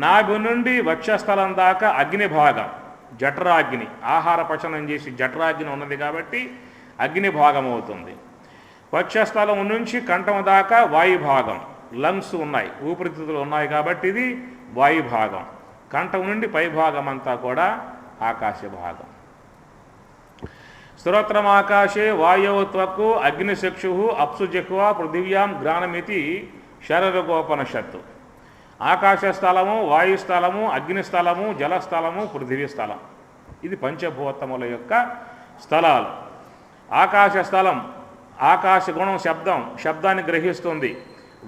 Speaker 1: నాభి నుండి వక్షస్థలం దాకా అగ్ని భాగం, జఠరాగ్ని, ఆహార పచనం చేసి జఠరాగ్ని ఉన్నది కాబట్టి అగ్ని భాగం అవుతుంది. వక్షస్థలం నుంచి కంఠం దాకా వాయుభాగం, లంగ్స్ ఉన్నాయి, ఊపిరితిత్తులు ఉన్నాయి కాబట్టి ఇది వాయుభాగం. కంఠం నుండి పై భాగం అంతా కూడా ఆకాశ భాగం. స్తోత్రమాకాశే వాయో త్వక్కు అగ్నిచక్షు అప్సు జహ్వా పృథివ్యాం ఘ్రాణమితి శరరగోపనిషత్తు. ఆకాశస్థలము, వాయుస్థలము, అగ్నిస్థలము, జలస్థలము, పృథివీ స్థలం. ఇది పంచభూతముల యొక్క స్థలాలు. ఆకాశస్థలం ఆకాశ గుణం శబ్దాన్ని గ్రహిస్తుంది.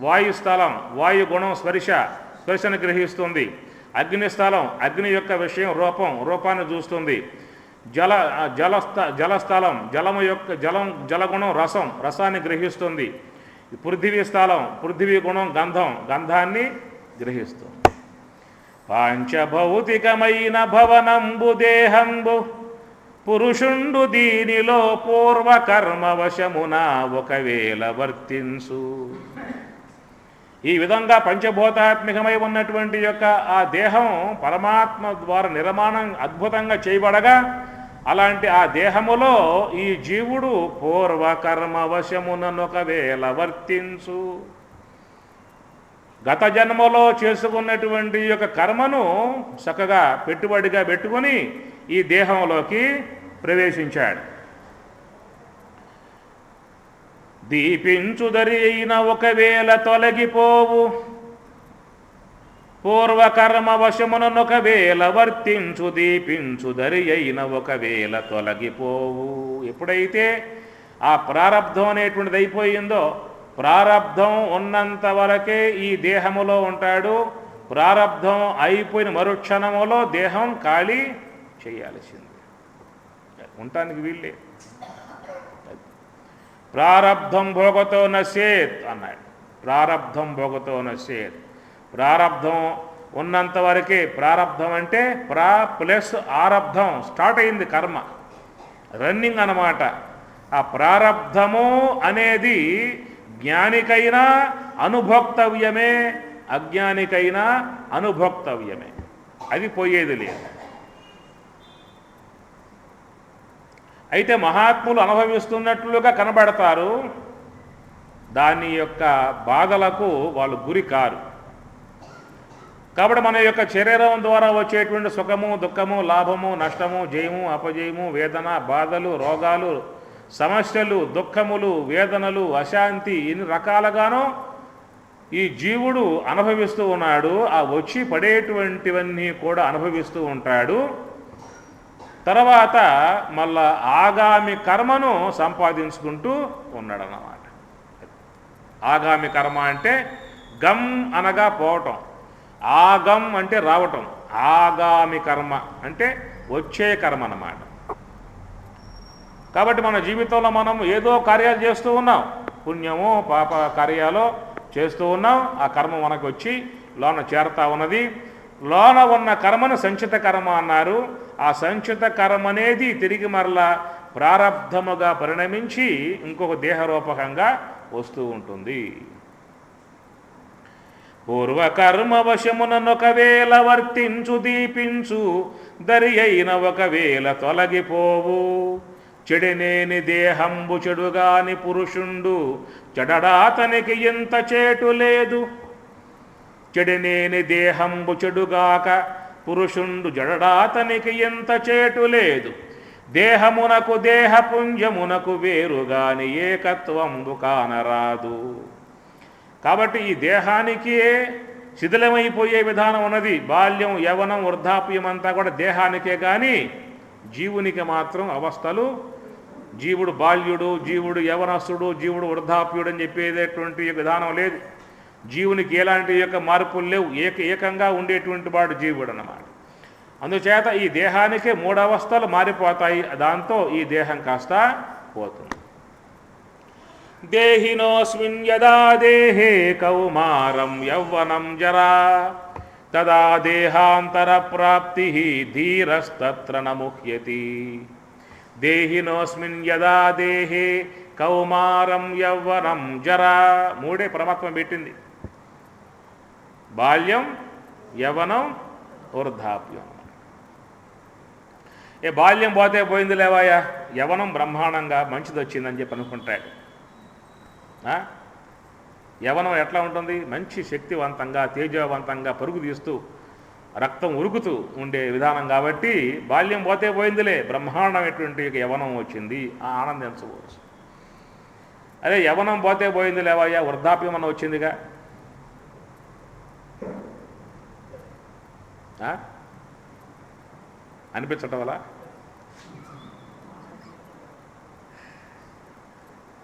Speaker 1: వాయుస్థలం వాయుగుణం స్పర్శని గ్రహిస్తుంది. అగ్నిస్థలం, అగ్ని యొక్క విషయం రూపాన్ని చూస్తుంది. జలస్థలం, జలగుణం రసాన్ని గ్రహిస్తుంది. పృథివీ స్థలం, పృథివీ గుణం గంధాన్ని గ్రహిస్తుంది. పాంచభౌతికమైన భవనంబు దేహంబు పురుషుండు దీనిలో పూర్వకర్మవశమున ఒకవేళ వర్తించు. ఈ విధంగా పంచభూతాత్మికమై ఉన్నటువంటి యొక్క ఆ దేహం పరమాత్మ ద్వారా నిర్మాణం అద్భుతంగా చేయబడగా, అలాంటి ఆ దేహములో ఈ జీవుడు పూర్వకర్మవశమునొకవేళ వర్తించు. గత జన్మలో చేసుకున్నటువంటి యొక్క కర్మను చక్కగా పెట్టుబడిగా పెట్టుకొని ఈ దేహంలోకి ప్రవేశించాడు. దీపించుదరి అయిన ఒకవేళ తొలగిపోవు, పూర్వకర్మ వశమునొకవేళ వర్తించు. దీపించుదరి అయిన ఒకవేళ తొలగిపోవు. ఎప్పుడైతే ఆ ప్రారబ్ధం అనేటువంటిది అయిపోయిందో, ప్రారబ్ధం ఉన్నంత వరకే ఈ దేహములో ఉంటాడు. ప్రారబ్ధం అయిపోయిన మరుక్షణములో దేహం ఖాళీ చేయాల్సింది, ఉండటానికి వీళ్ళే. ప్రారబ్ధం భోగతో నశ్యేత్ అన్నాడు. ప్రారబ్ధం భోగతో నశ్యేత్. ప్రారబ్ధం ఉన్నంత వరకే. ప్రారబ్ధం అంటే ప్రా ప్లస్ ఆరబ్ధం, స్టార్ట్ అయింది కర్మ, రన్నింగ్ అన్నమాట. ఆ ప్రారబ్ధము అనేది జ్ఞానికైనా అనుభోక్తవ్యమే, అజ్ఞానికైనా అనుభోక్తవ్యమే. అది పోయేది లేదు. అయితే మహాత్ములు అనుభవిస్తున్నట్లుగా కనబడతారు, దాని యొక్క బాధలకు వాళ్ళు గురి కారు. కాబట్టి మన యొక్క శరీరం ద్వారా వచ్చేటువంటి సుఖము, దుఃఖము, లాభము, నష్టము, జయము, అపజయము, వేదన, బాధలు, రోగాలు, సమస్యలు, దుఃఖములు, వేదనలు, అశాంతి, ఎన్ని రకాలుగానో ఈ జీవుడు అనుభవిస్తూ ఉన్నాడు. ఆ వచ్చి పడేటువంటివన్నీ కూడా అనుభవిస్తూ ఉంటాడు. తర్వాత మళ్ళా ఆగామి కర్మను సంపాదించుకుంటూ ఉన్నాడన్నమాట. ఆగామి కర్మ అంటే గమ్ అనగా పోవటం, ఆగం అంటే రావటం, ఆగామి కర్మ అంటే వచ్చే కర్మ అన్నమాట. కాబట్టి మన జీవితంలో మనం ఏదో కార్యాలు చేస్తూ ఉన్నాం, పుణ్యమో పాప కార్యాలో చేస్తూ ఉన్నాం. ఆ కర్మ మనకు వచ్చి లోన చేరుతా ఉన్నది. లోన ఉన్న కర్మను సంచిత కర్మ అన్నారు. ఆ సంచిత కర్మ అనేది తిరిగి మరలా ప్రారబ్ధముగా పరిణమించి ఇంకొక దేహరూపకంగా వస్తూ ఉంటుంది. పూర్వకర్మ వశమునొకవేళ వర్తించు. దీపించు దరి అయిన ఒకవేళ తొలగిపోవు. చెడినేని దేహంబు చెడుగాని పురుషుండు చెడడాతనికి ఎంత చేటు లేదు. చెడినేని దేహంబు చెడుగాక పురుషుండు జడడాతనికి ఎంత చేటు లేదు. దేహమునకు దేహపుంజమునకు వేరుగాని ఏకత్వంబు కానరాదు. కాబట్టి ఈ దేహానికి శిథిలమైపోయే విధానం ఉన్నది. బాల్యం, యవనం, వృద్ధాప్యం అంతా కూడా దేహానికే కానీ జీవునికి మాత్రం అవస్థలు, జీవుడు బాల్యుడు, జీవుడు యవనస్తుడు, జీవుడు వృద్ధాప్యుడు అని చెప్పేటటువంటి విధానం లేదు. జీవునికి ఎలాంటి యొక్క మార్పులు లేవు. ఏకంగా ఉండేటువంటి వాడు జీవుడు అన్నమాట. అందుచేత ఈ దేహానికే 3 అవస్థలు మారిపోతాయి. దాంతో ఈ దేహం కాస్త పోతుంది. దేహినోస్మిన్ యదా దేహే కౌమారం యౌవనం జరా తదా దేహాంతర ప్రాప్తి ధీరస్తత్ర నముహ్యతి. దేహినోస్మిన్ యదా దేహే కౌమారం యౌవనం జరా. 3 పరమాత్మ పెట్టింది: బాల్యం, యవనం, వృద్ధాప్యం. బాల్యం పోతే పోయింది లేవాయా, యవనం బ్రహ్మాండంగా మంచిది వచ్చిందని చెప్పి అనుకుంటాడు. యవనం ఎట్లా ఉంటుంది? మంచి శక్తివంతంగా, తేజవంతంగా పరుగు తీస్తూ రక్తం ఉరుకుతూ ఉండే విధానం. కాబట్టి బాల్యం పోతే పోయిందిలే, బ్రహ్మాండమైనటువంటి యవనం వచ్చింది, ఆనందించవచ్చు. అదే యవనం పోతే పోయింది లేవాయా, వృద్ధాప్యం అన్న వచ్చిందిగా. అనిపించటం వల్ల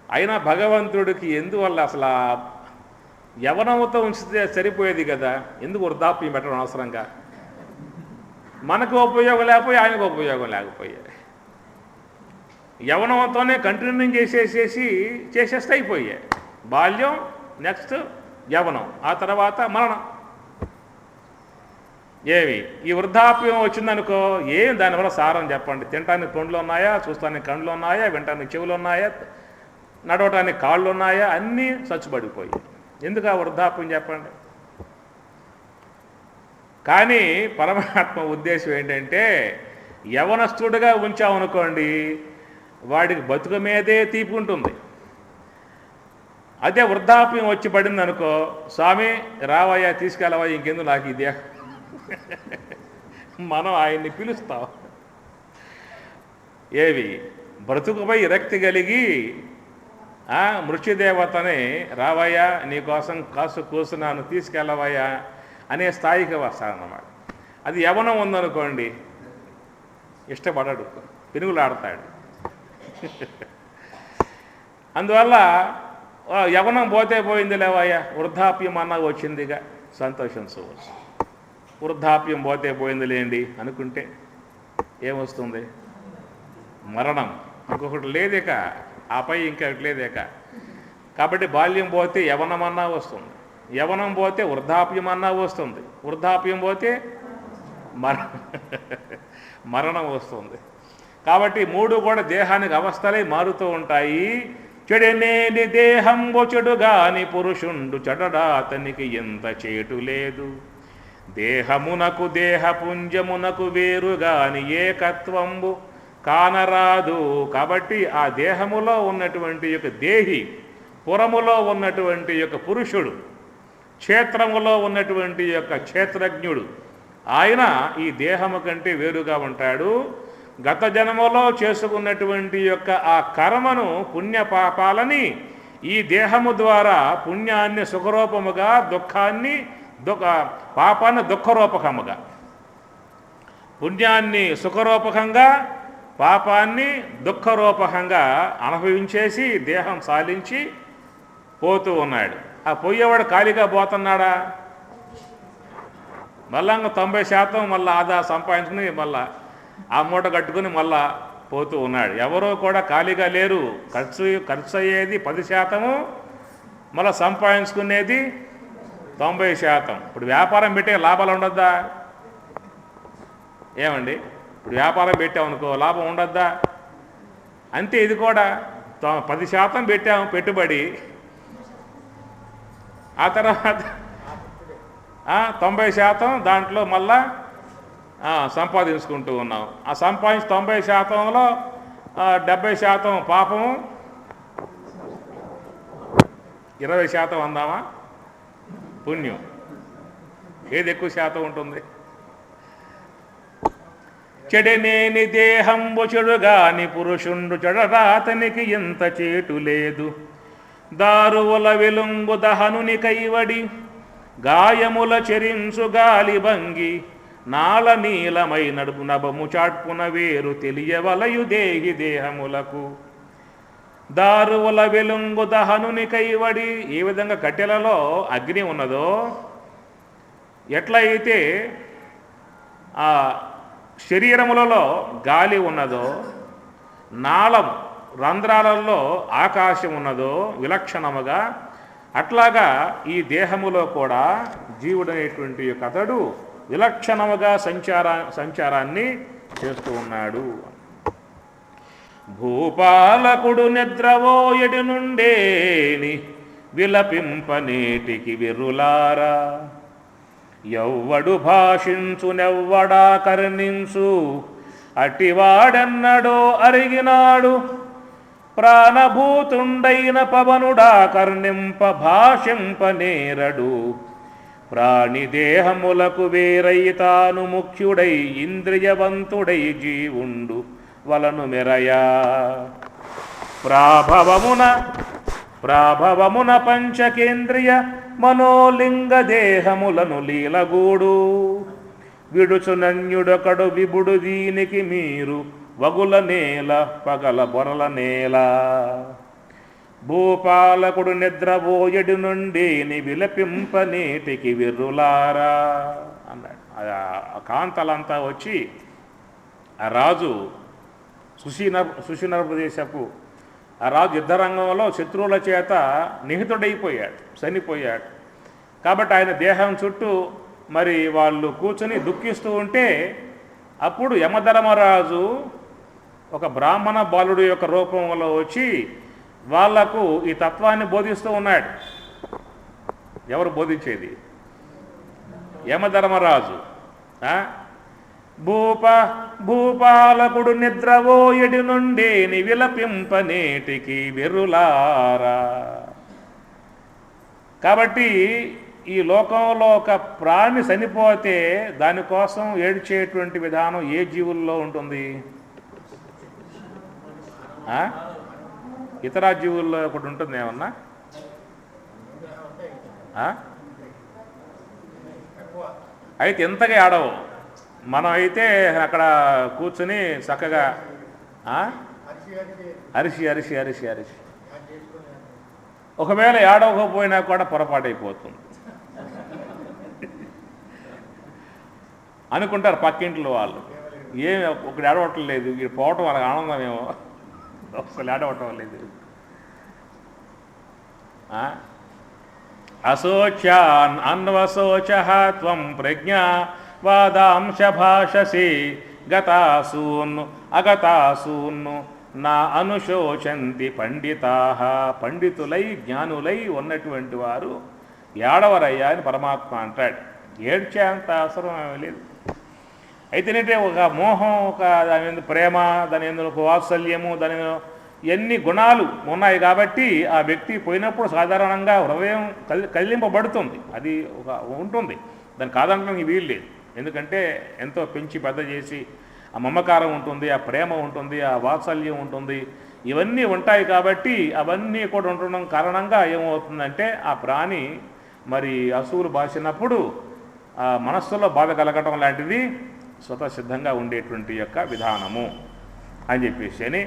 Speaker 1: అయినా భగవంతుడికి ఎందువల్ల అసలు యవనంతో ఉంచితే సరిపోయేది కదా, ఎందుకు వృద్ధాప్యం పెట్టడం అవసరంగా? మనకు ఉపయోగం లేకపోయి ఆయనకు ఉపయోగం లేకపోయాయి. యవనంతోనే కంటిన్యూ చేసేస్తే అయిపోయాయి. బాల్యం, నెక్స్ట్ యవనం, ఆ తర్వాత మరణం. ఏమి ఈ వృద్ధాప్యం వచ్చిందనుకో, ఏం దానివల్ల సారం చెప్పండి? తినటానికి పండ్లు ఉన్నాయా, చూస్తానికి కళ్ళు ఉన్నాయా, వినటానికి చెవులు ఉన్నాయా, నడవటానికి కాళ్ళు ఉన్నాయా? అన్నీ చచ్చుబడిపోయాయి. ఎందుకు ఆ వృద్ధాప్యం చెప్పండి? కానీ పరమాత్మ ఉద్దేశం ఏంటంటే, యవనస్తుడిగా ఉంచామనుకోండి, వాడికి బతుకు మీదే తీపి ఉంటుంది. అదే వృద్ధాప్యం వచ్చి పడింది అనుకో, స్వామి రావయ్యా, తీసుకెళ్ళవయ్యా, ఇంకెందుకు నాకు ఇదే, మనం ఆయన్ని పిలుస్తాం. ఏవి బ్రతుకుపై విరక్తి కలిగి మృత్యుదేవతని రావయ్యా, నీకోసం కాసు కూసున్నాను, తీసుకెళ్ళవయ్యా అనే స్థాయికి వస్తాడన్నమాట. అది యవనం ఉందనుకోండి, ఇష్టపడడు, పెనుగులాడతాడు. అందువల్ల యవనం పోతే పోయింది లేవయ్యా, వృద్ధాప్యం అన్నా వచ్చిందిగా, సంతోషించవచ్చు. వృద్ధాప్యం పోతే పోయింది లేండి అనుకుంటే ఏమొస్తుంది? మరణం. ఇంకొకటి లేదేక, ఆపై ఇంకొకటి లేదేక. కాబట్టి బాల్యం పోతే యవనమన్నా వస్తుంది, యవనం పోతే వృద్ధాప్యం అన్నా వస్తుంది, వృద్ధాప్యం పోతే మరణం వస్తుంది. కాబట్టి మూడు కూడా దేహానికి అవస్థలే మారుతూ ఉంటాయి. చెడనేని దేహంబు చెడుగాని పురుషుండు చెడడా అతనికి ఎంత చేటు లేదు. దేహమునకు దేహపుంజమునకు వేరుగాని ఏకత్వంబు కానరాదు. కాబట్టి ఆ దేహములో ఉన్నటువంటి యొక్క దేహి, పురములో ఉన్నటువంటి యొక్క పురుషుడు, క్షేత్రములో ఉన్నటువంటి యొక్క క్షేత్రజ్ఞుడు, ఆయన ఈ దేహము కంటే వేరుగా ఉంటాడు. గత జన్మలో చేసుకున్నటువంటి యొక్క ఆ కర్మను, పుణ్యపాపాలని ఈ దేహము ద్వారా పుణ్యాన్ని సుఖరూపముగా, పాపాన్ని దుఃఖరూపకముగా, పుణ్యాన్ని సుఖరూపకంగా, పాపాన్ని దుఃఖరూపకంగా అనుభవించేసి దేహం సాలించి పోతూ ఉన్నాడు. ఆ పోయేవాడు ఖాళీగా పోతున్నాడా? మళ్ళా 90% మళ్ళీ ఆదా సంపాదించుకుని మళ్ళా ఆ మూట కట్టుకుని మళ్ళా పోతూ ఉన్నాడు. ఎవరో కూడా ఖాళీగా లేరు. ఖర్చు అయ్యేది 10%, మళ్ళీ సంపాదించుకునేది 90%. ఇప్పుడు వ్యాపారం పెట్టే లాభాలు ఉండద్దా? ఏమండి, ఇప్పుడు వ్యాపారం పెట్టామనుకో లాభం ఉండద్దా? అంతే. ఇది కూడా 10% పెట్టాము పెట్టుబడి, ఆ తర్వాత 90% దాంట్లో మళ్ళా సంపాదించుకుంటూ ఉన్నాం. ఆ సంపాదించి 90%లో 70% పాపము, 20% అందామా పుణ్యం. ఏది ఎక్కువ శాతం ఉంటుంది? చెడనేని దేహంబు చెడుగాని పురుషుండు చెడరా అతనికి ఎంత చేటు లేదు. దారువుల వెలుంగు దహనుని కైవడి గాయముల చెరించు గాలి భంగి నాల నీలమై నడుపు నభము చాట్పున వేరు తెలియవలయు దేహి దేహములకు. దారువుల వెలుంగు దహనుని కైవడి, ఏ విధంగా కట్టెలలో అగ్ని ఉన్నదో, ఎట్లయితే ఆ శరీరములలో గాలి ఉన్నదో, నాళం రంధ్రాలలో ఆకాశం ఉన్నదో విలక్షణముగా, అట్లాగా ఈ దేహములో కూడా జీవుడనేటువంటి అతడు విలక్షణముగా సంచారాన్ని చేస్తూ ఉన్నాడు. భూపాలకుడు నిద్రవోయడి నుండేని విలపింపనేటికి విరులారా. ఎవ్వడు భాషించునెవ్వడా కర్ణించు అటివాడెన్నడో అరిగినాడు. ప్రాణభూతుండైన పవనుడా కర్ణింప భాషింపనేరడు. ప్రాణిదేహములకు వేరైతాను ముఖ్యుడై ఇంద్రియవంతుడై జీవుండు వలను మెరయా. ప్రాభవమున పంచకేంద్రియ మనోలింగ దేహములను లీలగూడు. విడుచునన్యుడొకడు విభుడు దీనికి మీరు వగుల నేల పగల బొరల నేల. భూపాలకుడు నిద్రపోయడి నుండి విలపింప నేటికి విర్రులారా అన్నాడు. ఆ కాంతలంతా వచ్చి ఆ రాజు సుషినర్పదేశపు ఆ రాజు యుద్ధరంగంలో శత్రువుల చేత నిహితుడైపోయాడు, చనిపోయాడు. కాబట్టి ఆయన దేహం చుట్టూ మరి వాళ్ళు కూర్చొని దుఃఖిస్తూ ఉంటే అప్పుడు యమధర్మరాజు ఒక బ్రాహ్మణ బాలుడు యొక్క రూపంలో వచ్చి వాళ్లకు ఈ తత్వాన్ని బోధిస్తూ ఉన్నాడు. ఎవరు బోధించేది? యమధర్మరాజు. భూపాలకుడు నిద్రవోయడి నుండి విలపింపనేటికి వెర్రులారా. కాబట్టి ఈ లోకంలో ఒక ప్రాణి చనిపోతే దానికోసం ఏడ్చేటువంటి విధానం ఏ జీవుల్లో ఉంటుంది? ఇతర జీవుల్లో ఒకటి ఉంటుంది ఏమన్నా? అయితే ఎంతగా ఆడవు. మనం అయితే అక్కడ కూర్చుని చక్కగా అరిసి అరిసి అరిసి అరిసి ఒకవేళ ఏడవకపోయినా కూడా పొరపాటైపోతుంది అనుకుంటారు పక్కింట్లో వాళ్ళు. ఏం ఒకటి ఏడవటం లేదు, వీడు పోవటం వాళ్ళకి ఆనందమేమో, అసలు ఏడవటం లేదు. అశోచ్యాన్ అన్వశోచః త్వం ప్రజ్ఞా వాదాంశ భాషసి గతాసూన్ అగతాసూన్ నా అనుశోచంతి పండితాః. పండితులై జ్ఞానులై ఉన్నటువంటి వారు ఏడవరయ్యా అని పరమాత్మ అంటాడు. ఏడ్చే అంత అవసరం లేదు. అయితేనంటే ఒక మోహం, ఒక దాని మీద ప్రేమ, దాని మీద ఒక వాత్సల్యము, దాని మీద ఎన్ని గుణాలు ఉన్నాయి కాబట్టి ఆ వ్యక్తి పోయినప్పుడు సాధారణంగా హృదయం కదిలింపబడుతుంది. అది ఒక ఉంటుంది, దాన్ని కాదనడానికి వీలు లేదు. ఎందుకంటే ఎంతో పెంచి పెద్ద చేసి ఆ మమకారం ఉంటుంది, ఆ ప్రేమ ఉంటుంది, ఆ వాత్సల్యం ఉంటుంది, ఇవన్నీ ఉంటాయి. కాబట్టి అవన్నీ కూడా ఉండడం కారణంగా ఏమవుతుందంటే ఆ ప్రాణి మరి అసువులు బాసినప్పుడు ఆ మనస్సులో బాధ కలగటం లాంటిది స్వతసిద్ధంగా ఉండేటువంటి యొక్క విధానము అని చెప్పేసి అని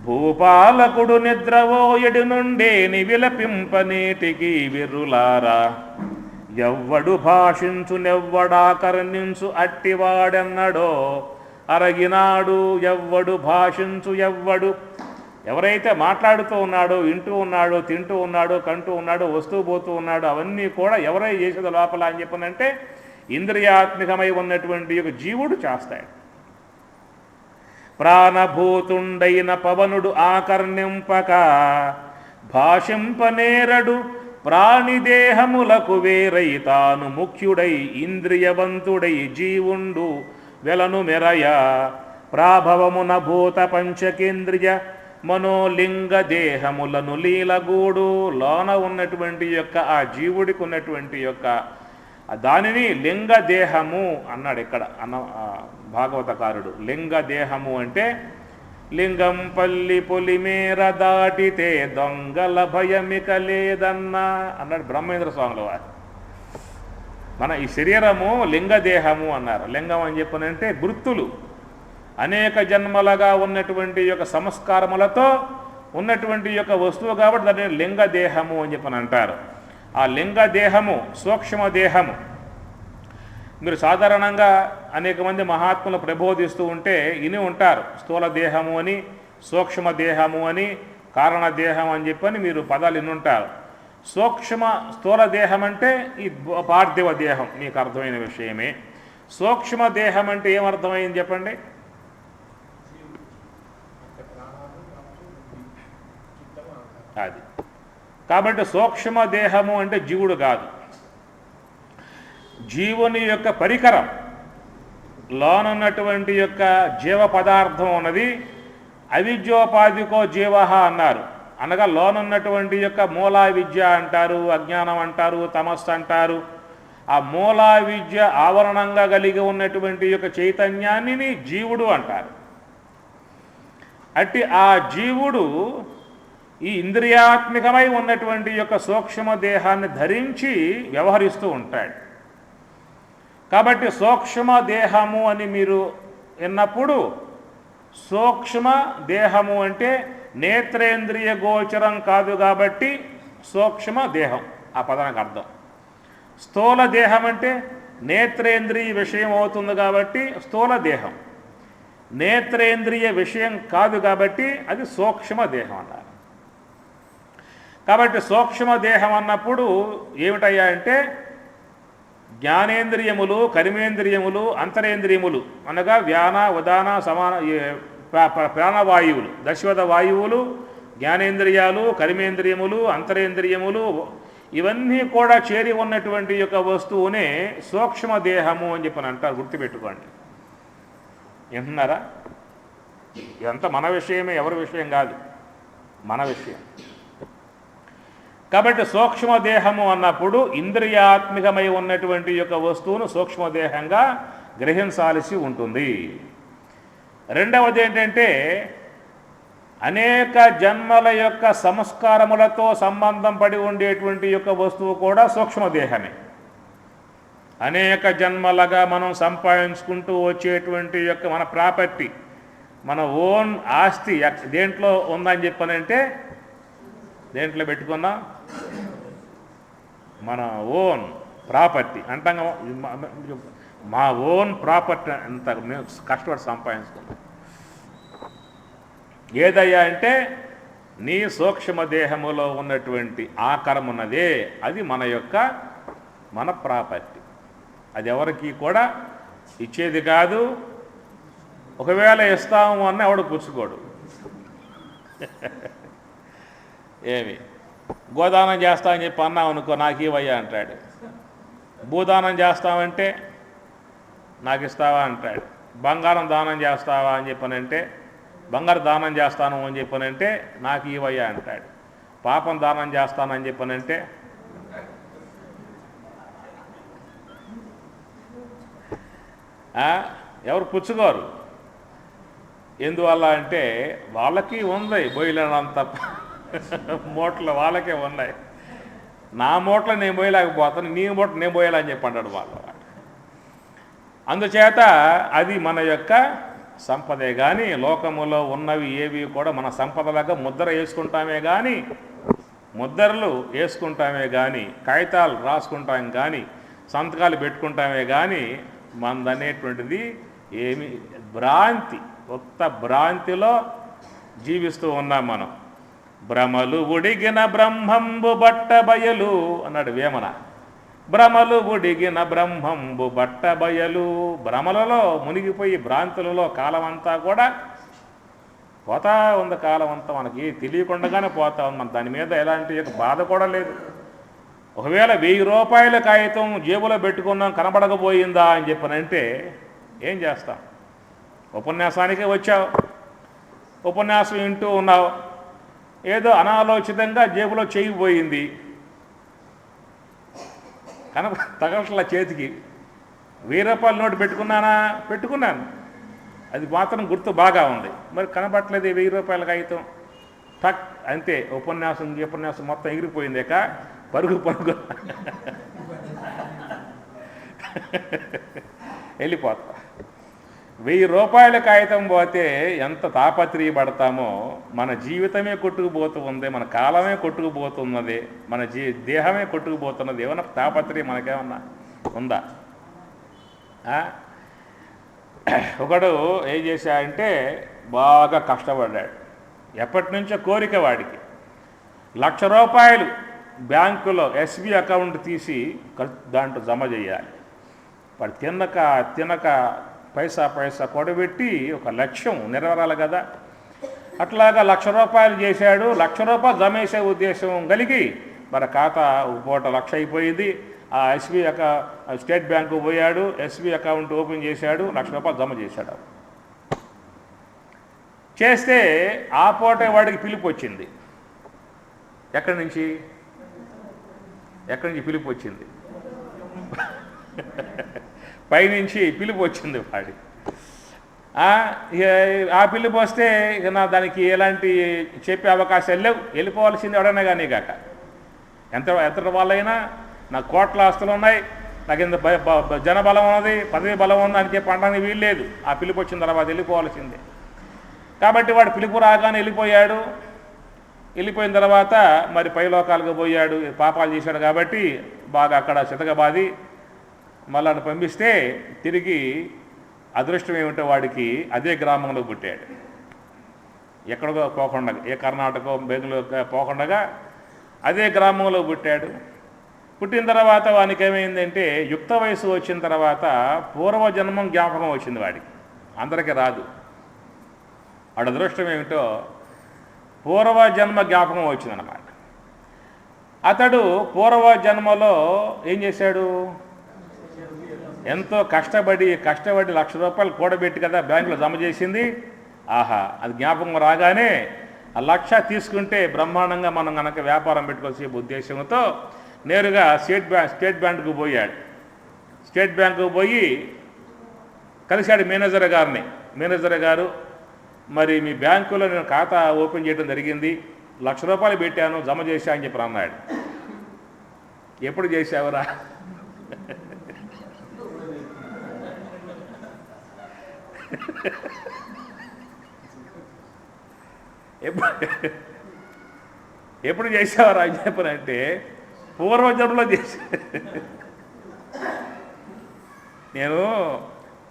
Speaker 1: భూపాలకుడు నిద్రవోయడి నుండే విలపింపనేటికి వెర్రులారా. ఎవ్వడు భాషించు నెవ్వడాకర్ణించు అట్టివాడెన్నడో అరగినాడు. ఎవ్వడు భాషించు ఎవ్వడు, ఎవరైతే మాట్లాడుతూ ఉన్నాడో, వింటూ ఉన్నాడో, తింటూ ఉన్నాడో, కంటూ ఉన్నాడో, వస్తూ పోతూ ఉన్నాడో, అవన్నీ కూడా ఎవరై చేసేది లోపల అని చెప్పనంటే ఇంద్రియాత్మికమై ఉన్నటువంటి ఒక జీవుడు చేస్తాడు. ప్రాణభూతుండైన పవనుడు ఆకర్ణింపక భాషింపనేరడు. ప్రాణిదేహములకు వేరై తాను ముఖ్యుడై ఇంద్రియవంతుడై జీవుండు వెలను మెరయ. ప్రాభవమున భూత పంచకేంద్రియ మనోలింగ దేహములను లీలగూడు. లోన ఉన్నటువంటి యొక్క ఆ జీవుడికి ఉన్నటువంటి యొక్క దానిని లింగదేహము అన్నాడు ఇక్కడ భాగవతకారుడు. లింగదేహము అంటే లింగం పల్లి పొలిమేర దాటితే దొంగల భయమిక లేదన్నా అన్నాడు బ్రహ్మేంద్ర స్వాముల వారు. మన ఈ శరీరము లింగదేహము అన్నారు. లింగం అని చెప్పనంటే గుర్తులు, అనేక జన్మలుగా ఉన్నటువంటి యొక్క సంస్కారములతో ఉన్నటువంటి యొక్క వస్తువు కాబట్టి దాన్ని లింగదేహము అని చెప్పని అంటారు. ఆ లింగదేహము సూక్ష్మదేహము. మీరు సాధారణంగా అనేక మంది మహాత్ములు ప్రబోధిస్తూ ఉంటే ఇని ఉంటారు. స్థూల దేహము అని, సూక్ష్మదేహము అని, కారణదేహం అని చెప్పని మీరు పదాలు ఇన్నుంటారు. స్థూల దేహం అంటే ఈ పార్థివ దేహం, మీకు అర్థమైన విషయమే. సూక్ష్మదేహం అంటే ఏమర్థమైంది చెప్పండి? అది కాబట్టి సూక్ష్మదేహము అంటే జీవుడు కాదు, జీవుని యొక్క పరికరం. లోనున్నటువంటి యొక్క జీవ పదార్థం ఉన్నది అవిద్యోపాధికో జీవ అన్నారు. అనగా లోనున్నటువంటి యొక్క మూలా విద్య అంటారు, అజ్ఞానం అంటారు, తమస్సు అంటారు. ఆ మూలా విద్య ఆవరణంగా కలిగి ఉన్నటువంటి యొక్క చైతన్యాన్ని జీవుడు అంటారు. అట్టి ఆ జీవుడు ఈ ఇంద్రియాత్మికమై ఉన్నటువంటి యొక్క సూక్ష్మదేహాన్ని ధరించి వ్యవహరిస్తూ ఉంటాడు. కాబట్టి సూక్ష్మదేహము అని మీరు విన్నప్పుడు సూక్ష్మ దేహము అంటే నేత్రేంద్రియ గోచరం కాదు కాబట్టి సూక్ష్మ దేహం ఆ పదానికి అర్థం. స్థూల దేహం అంటే నేత్రేంద్రియ విషయం అవుతుంది కాబట్టి స్థూల దేహం, నేత్రేంద్రియ విషయం కాదు కాబట్టి అది సూక్ష్మ దేహం అన్నారు. కాబట్టి సూక్ష్మ దేహం అన్నప్పుడు ఏమిటయ్యా అంటే జ్ఞానేంద్రియములు, కర్మేంద్రియములు, అంతరేంద్రియములు అనగా వ్యాన ఉదాన సమాన ప్రాణవాయువులు, దశవద వాయువులు, జ్ఞానేంద్రియాలు, కర్మేంద్రియములు, అంతరేంద్రియములు ఇవన్నీ కూడా చేరి ఉన్నటువంటి యొక్క వస్తువునే సూక్ష్మదేహము అని చెప్పని అంటారు. గుర్తుపెట్టుకోండి. వింటున్నారా? ఇదంతా మన విషయమే, ఎవరి విషయం కాదు, మన విషయం. కాబట్టి సూక్ష్మదేహము అన్నప్పుడు ఇంద్రియాత్మికమై ఉన్నటువంటి యొక్క వస్తువును సూక్ష్మదేహంగా గ్రహించాల్సి ఉంటుంది. రెండవది ఏంటంటే అనేక జన్మల యొక్క సంస్కారములతో సంబంధం పడి ఉండేటువంటి యొక్క వస్తువు కూడా సూక్ష్మదేహమే. అనేక జన్మలుగా మనం సంపాదించుకుంటూ వచ్చేటువంటి యొక్క మన ప్రాపర్టీ, మన ఓన్ ఆస్తి దేంట్లో ఉందని చెప్పనంటే దేంట్లో పెట్టుకున్నాం? మన ఓన్ ప్రాపర్టీ అంటాం. మా ఓన్ ప్రాపర్టీ అంత మేము కష్టపడి సంపాదించుకున్నాం. ఏదయ్యా అంటే నీ సూక్ష్మదేహములో ఉన్నటువంటి ఆకరమున్నదే అది మన ప్రాపర్టీ. అది ఎవరికి కూడా ఇచ్చేది కాదు. ఒకవేళ ఇస్తాము అన్న ఎవడు పుచ్చుకోడు. ఏమి గోదానం చేస్తామని చెప్పి అన్నావు అనుకో, నాకు ఇవయ్యా అంటాడు. భూదానం చేస్తామంటే నాకు ఇస్తావా అంటాడు. బంగారం దానం చేస్తావా అని చెప్పనంటే బంగారు దానం చేస్తాను అని చెప్పనంటే నాకు ఇవయ్యా అంటాడు. పాపం దానం చేస్తానని చెప్పనంటే ఎవరు పుచ్చుకోరు. ఎందువల్ల అంటే వాళ్ళకి ఉంది బొయ్యలేనంత మూటలు వాళ్ళకే ఉన్నాయి. నా మూటలు నేను పోయలేకపోతాను, నీ మూట నేను పోయాలని చెప్పి అంటాడు వాళ్ళ. అందుచేత అది మన యొక్క సంపదే కానీ లోకములో ఉన్నవి ఏవి కూడా మన సంపదలాగా ముద్ర వేసుకుంటామే కానీ, ముద్రలు వేసుకుంటామే కానీ, కాగితాలు రాసుకుంటాం కానీ, సంతకాలు పెట్టుకుంటామే కానీ మనదనేటువంటిది ఏమి భ్రాంతి, కొత్త భ్రాంతిలో జీవిస్తూ ఉన్నాం మనం. భ్రమలు ఉడిగిన బ్రహ్మంబు బట్ట బయలు అన్నాడు వేమన. భ్రమలు ఉడిగిన బ్రహ్మంబు బట్ట బయలు. భ్రమలలో మునిగిపోయి భ్రాంతులలో కాలమంతా కూడా పోతా ఉంది. కాలం అంతా మనకి తెలియకుండానే పోతా ఉంది. మన దాని మీద ఎలాంటి బాధ కూడా లేదు. ఒకవేళ 1000 రూపాయల కాగితం జేబులో పెట్టుకున్నాం కనబడకపోయిందా అని చెప్పనంటే ఏం చేస్తాం? ఉపన్యాసానికే వచ్చావు, ఉపన్యాసం వింటూ ఉన్నావు, ఏదో అనాలోచితంగా జేబులో చేయిపోయింది, తగట్ల చేతికి 1000 రూపాయల నోటు పెట్టుకున్నానా? పెట్టుకున్నాను, అది మాత్రం గుర్తు బాగా ఉంది. మరి కనబట్టలేదు 1000 రూపాయల కాగితం. టక్ అంతే, ఉపన్యాసం మొత్తం ఎగిరిపోయిందేక పరుగు వెళ్ళిపోతా. 1000 రూపాయల కాగితం పోతే ఎంత తాపత్రయపడతామో, మన జీవితమే కొట్టుకుపోతూ ఉంది, మన కాలమే కొట్టుకుపోతున్నది, మన దేహమే కొట్టుకుపోతున్నది. ఏమన్నా తాపత్రయం మనకేమన్నా ఉందా? ఒకడు ఏం చేశాడంటే బాగా కష్టపడ్డాడు. ఎప్పటి నుంచో కోరిక వాడికి. 1,00,000 రూపాయలు బ్యాంకులో ఎస్బీ అకౌంట్ తీసి దాంట్లో జమ చేయాలి. వాడు తినక పైసా కూడబెట్టి ఒక లక్ష్యం నెరవేరాలి కదా. అట్లాగా 1,00,000 రూపాయలు చేశాడు. 1,00,000 రూపాయలు జమ చేసే ఉద్దేశం కలిగి మరి ఖాతా ఒక పూట 1,00,000 అయిపోయింది. ఆ ఎస్బీ స్టేట్ బ్యాంకు పోయాడు, ఎస్బీ అకౌంట్ ఓపెన్ చేశాడు, 1,00,000 రూపాయలు జమ చేశాడు. చేస్తే ఆ పూటే వాడికి పిలుపు వచ్చింది. ఎక్కడి నుంచి పిలుపు వచ్చింది? పైనుంచి పిలుపు వచ్చింది వాడి. ఆ పిలుపు వస్తే ఇక నా దానికి ఎలాంటి చెప్పే అవకాశాలు లేవు. వెళ్ళిపోవాల్సింది ఎవడన్నా కానీ కాక ఎంత వాళ్ళైనా నాకు కోట్ల ఆస్తులు ఉన్నాయి, నాకు ఇంత జనబలం ఉన్నది, పదవి బలం ఉంది అని చెప్పి అనడానికి వీలు లేదు. ఆ పిలుపు వచ్చిన తర్వాత వెళ్ళిపోవాల్సిందే. కాబట్టి వాడు పిలుపు రాగానే వెళ్ళిపోయాడు. వెళ్ళిపోయిన తర్వాత మరి పైలోకాలకు పోయాడు, పాపాలు చేశాడు కాబట్టి బాగా అక్కడ చితకబాది మళ్ళీ పంపిస్తే తిరిగి అదృష్టం ఏమిటో వాడికి అదే గ్రామంలో పుట్టాడు. ఎక్కడికో పోకుండా, ఏ కర్ణాటక బెంగళూరు పోకుండా అదే గ్రామంలో పుట్టాడు. పుట్టిన తర్వాత వానికి ఏమైందంటే యుక్త వయసు వచ్చిన తర్వాత పూర్వజన్మం జ్ఞాపకం వచ్చింది వాడికి. అందరికీ రాదు. వాడి అదృష్టం ఏమిటో పూర్వజన్మ జ్ఞాపకం వచ్చిందన్నమాట. అతడు పూర్వజన్మలో ఏం చేశాడు? ఎంతో కష్టపడి 1,00,000 రూపాయలు కూడబెట్టి కదా బ్యాంకులో జమ చేసింది. ఆహా, అది జ్ఞాపకం రాగానే ఆ 1,00,000 తీసుకుంటే బ్రహ్మాండంగా మనం కనుక వ్యాపారం పెట్టుకొచ్చే ఉద్దేశంతో నేరుగా స్టేట్ బ్యాంకుకు పోయాడు. స్టేట్ బ్యాంకుకు పోయి కలిశాడు మేనేజర్ గారిని. మేనేజర్ గారు, మరి మీ బ్యాంకులో నేను ఖాతా ఓపెన్ చేయడం జరిగింది, 1,00,000 రూపాయలు పెట్టాను, జమ చేశా అని చెప్పి అన్నాడు. ఎప్పుడు చేశావురా? ఎప్పుడు చేసావరా అని చెప్పనంటే పూర్వజన్మలో చేసా. నేను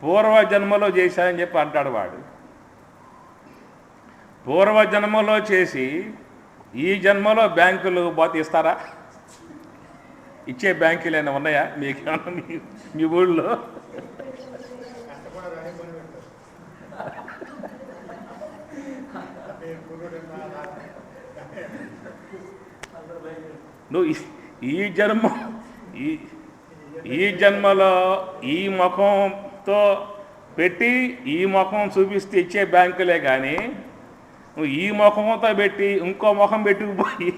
Speaker 1: పూర్వజన్మలో చేశానని చెప్పి అంటాడు వాడు. పూర్వజన్మలో చేసి ఈ జన్మలో బ్యాంకులు పోతే ఇస్తారా? ఇచ్చే బ్యాంకులు ఏమైనా ఉన్నాయా మీకేమన్నా మీ ఊళ్ళో? నువ్వు ఈ జన్మలో ఈ ముఖంతో పెట్టి ఈ ముఖం చూపిస్తే ఇచ్చే బ్యాంకులే కానీ నువ్వు ఈ ముఖంతో పెట్టి ఇంకో ముఖం పెట్టుకుపోయి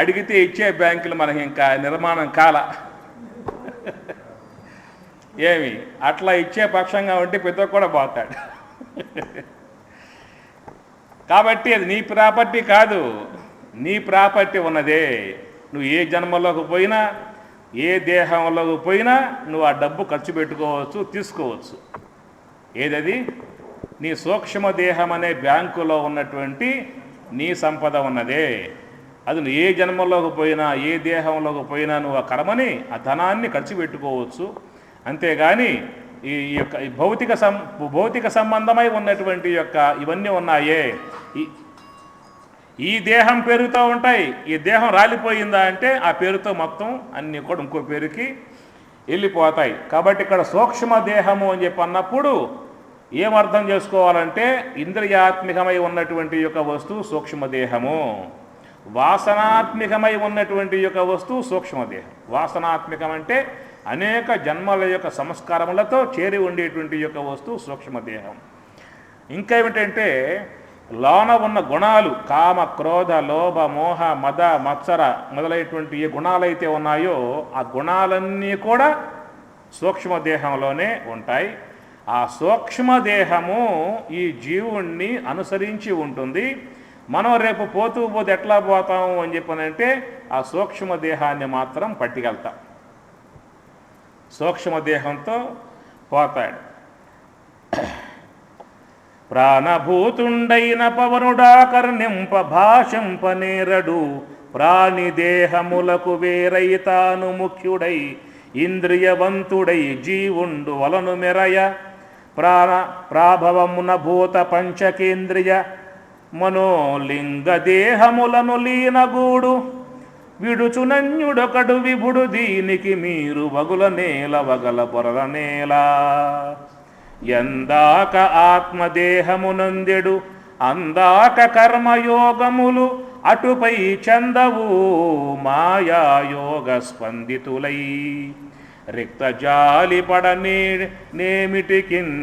Speaker 1: అడిగితే ఇచ్చే బ్యాంకులు మనకి ఇంకా నిర్మాణం కాల. ఏమి అట్లా ఇచ్చే పక్షంగా ఉంటే పెద్ద కూడా పోతాడు. కాబట్టి అది నీ ప్రాపర్టీ కాదు, నీ ప్రాపర్టీ ఉన్నదే. నువ్వు ఏ జన్మలోకి పోయినా ఏ దేహంలోకి పోయినా నువ్వు ఆ డబ్బు ఖర్చు పెట్టుకోవచ్చు, తీసుకోవచ్చు. ఏదది? నీ సూక్ష్మ దేహం అనే బ్యాంకులో ఉన్నటువంటి నీ సంపద ఉన్నదే. అది నువ్వు ఏ జన్మలోకి పోయినా ఏ దేహంలోకి పోయినా నువ్వు ఆ కర్మని, ఆ ధనాన్ని ఖర్చు పెట్టుకోవచ్చు. అంతేగాని ఈ యొక్క భౌతిక సంబంధమై ఉన్నటువంటి యొక్క ఇవన్నీ ఉన్నాయే, ఈ దేహం పేరుతో ఉంటాయి. ఈ దేహం రాలిపోయిందా అంటే ఆ పేరుతో మొత్తం అన్నీ కూడా ఇంకో పేరుకి వెళ్ళిపోతాయి. కాబట్టి ఇక్కడ సూక్ష్మ దేహము అని చెప్పి అన్నప్పుడు ఏమర్థం చేసుకోవాలంటే ఇంద్రియాత్మికమై ఉన్నటువంటి యొక్క వస్తువు సూక్ష్మదేహము, వాసనాత్మికమై ఉన్నటువంటి యొక్క వస్తువు సూక్ష్మదేహం. వాసనాత్మికం అంటే అనేక జన్మల యొక్క సంస్కారములతో చేరి ఉండేటువంటి యొక్క వస్తువు సూక్ష్మదేహం. ఇంకా ఏమిటంటే లోన ఉన్న గుణాలు, కామ క్రోధ లోభ మోహ మద మత్సర మొదలైనటువంటి ఏ గుణాలైతే ఉన్నాయో ఆ గుణాలన్నీ కూడా సూక్ష్మదేహంలోనే ఉంటాయి. ఆ సూక్ష్మదేహము ఈ జీవుణ్ణి అనుసరించి ఉంటుంది. మనం రేపు పోతూ పోతే ఎట్లా పోతాము అని చెప్పనంటే ఆ సూక్ష్మదేహాన్ని మాత్రం పట్టుకెళ్తాం. సూక్ష్మదేహంతో పోతాడు. ప్రాణభూతుండైన పవనుడాకర్ణింప భాషంపనేరడు, ప్రాణిదేహములకు వేరైతాను ముఖ్యుడై ఇంద్రియవంతుడై జీవుండు వలను మెరయ. ప్రాభవమున భూత పంచకేంద్రియ మనోలింగ దేహములను లీనగూడు, విడుచునన్యుడొకడు విభుడు దీనికి మీరు వగుల నేల వగల పొరల నేల. ఎందాక ఆత్మదేహమునందెడు అందాక కర్మయోగములు అటుపై చందవు మాయాయోగ స్పందితులై. రిక్త జాలి పడనే నేమిటికిన్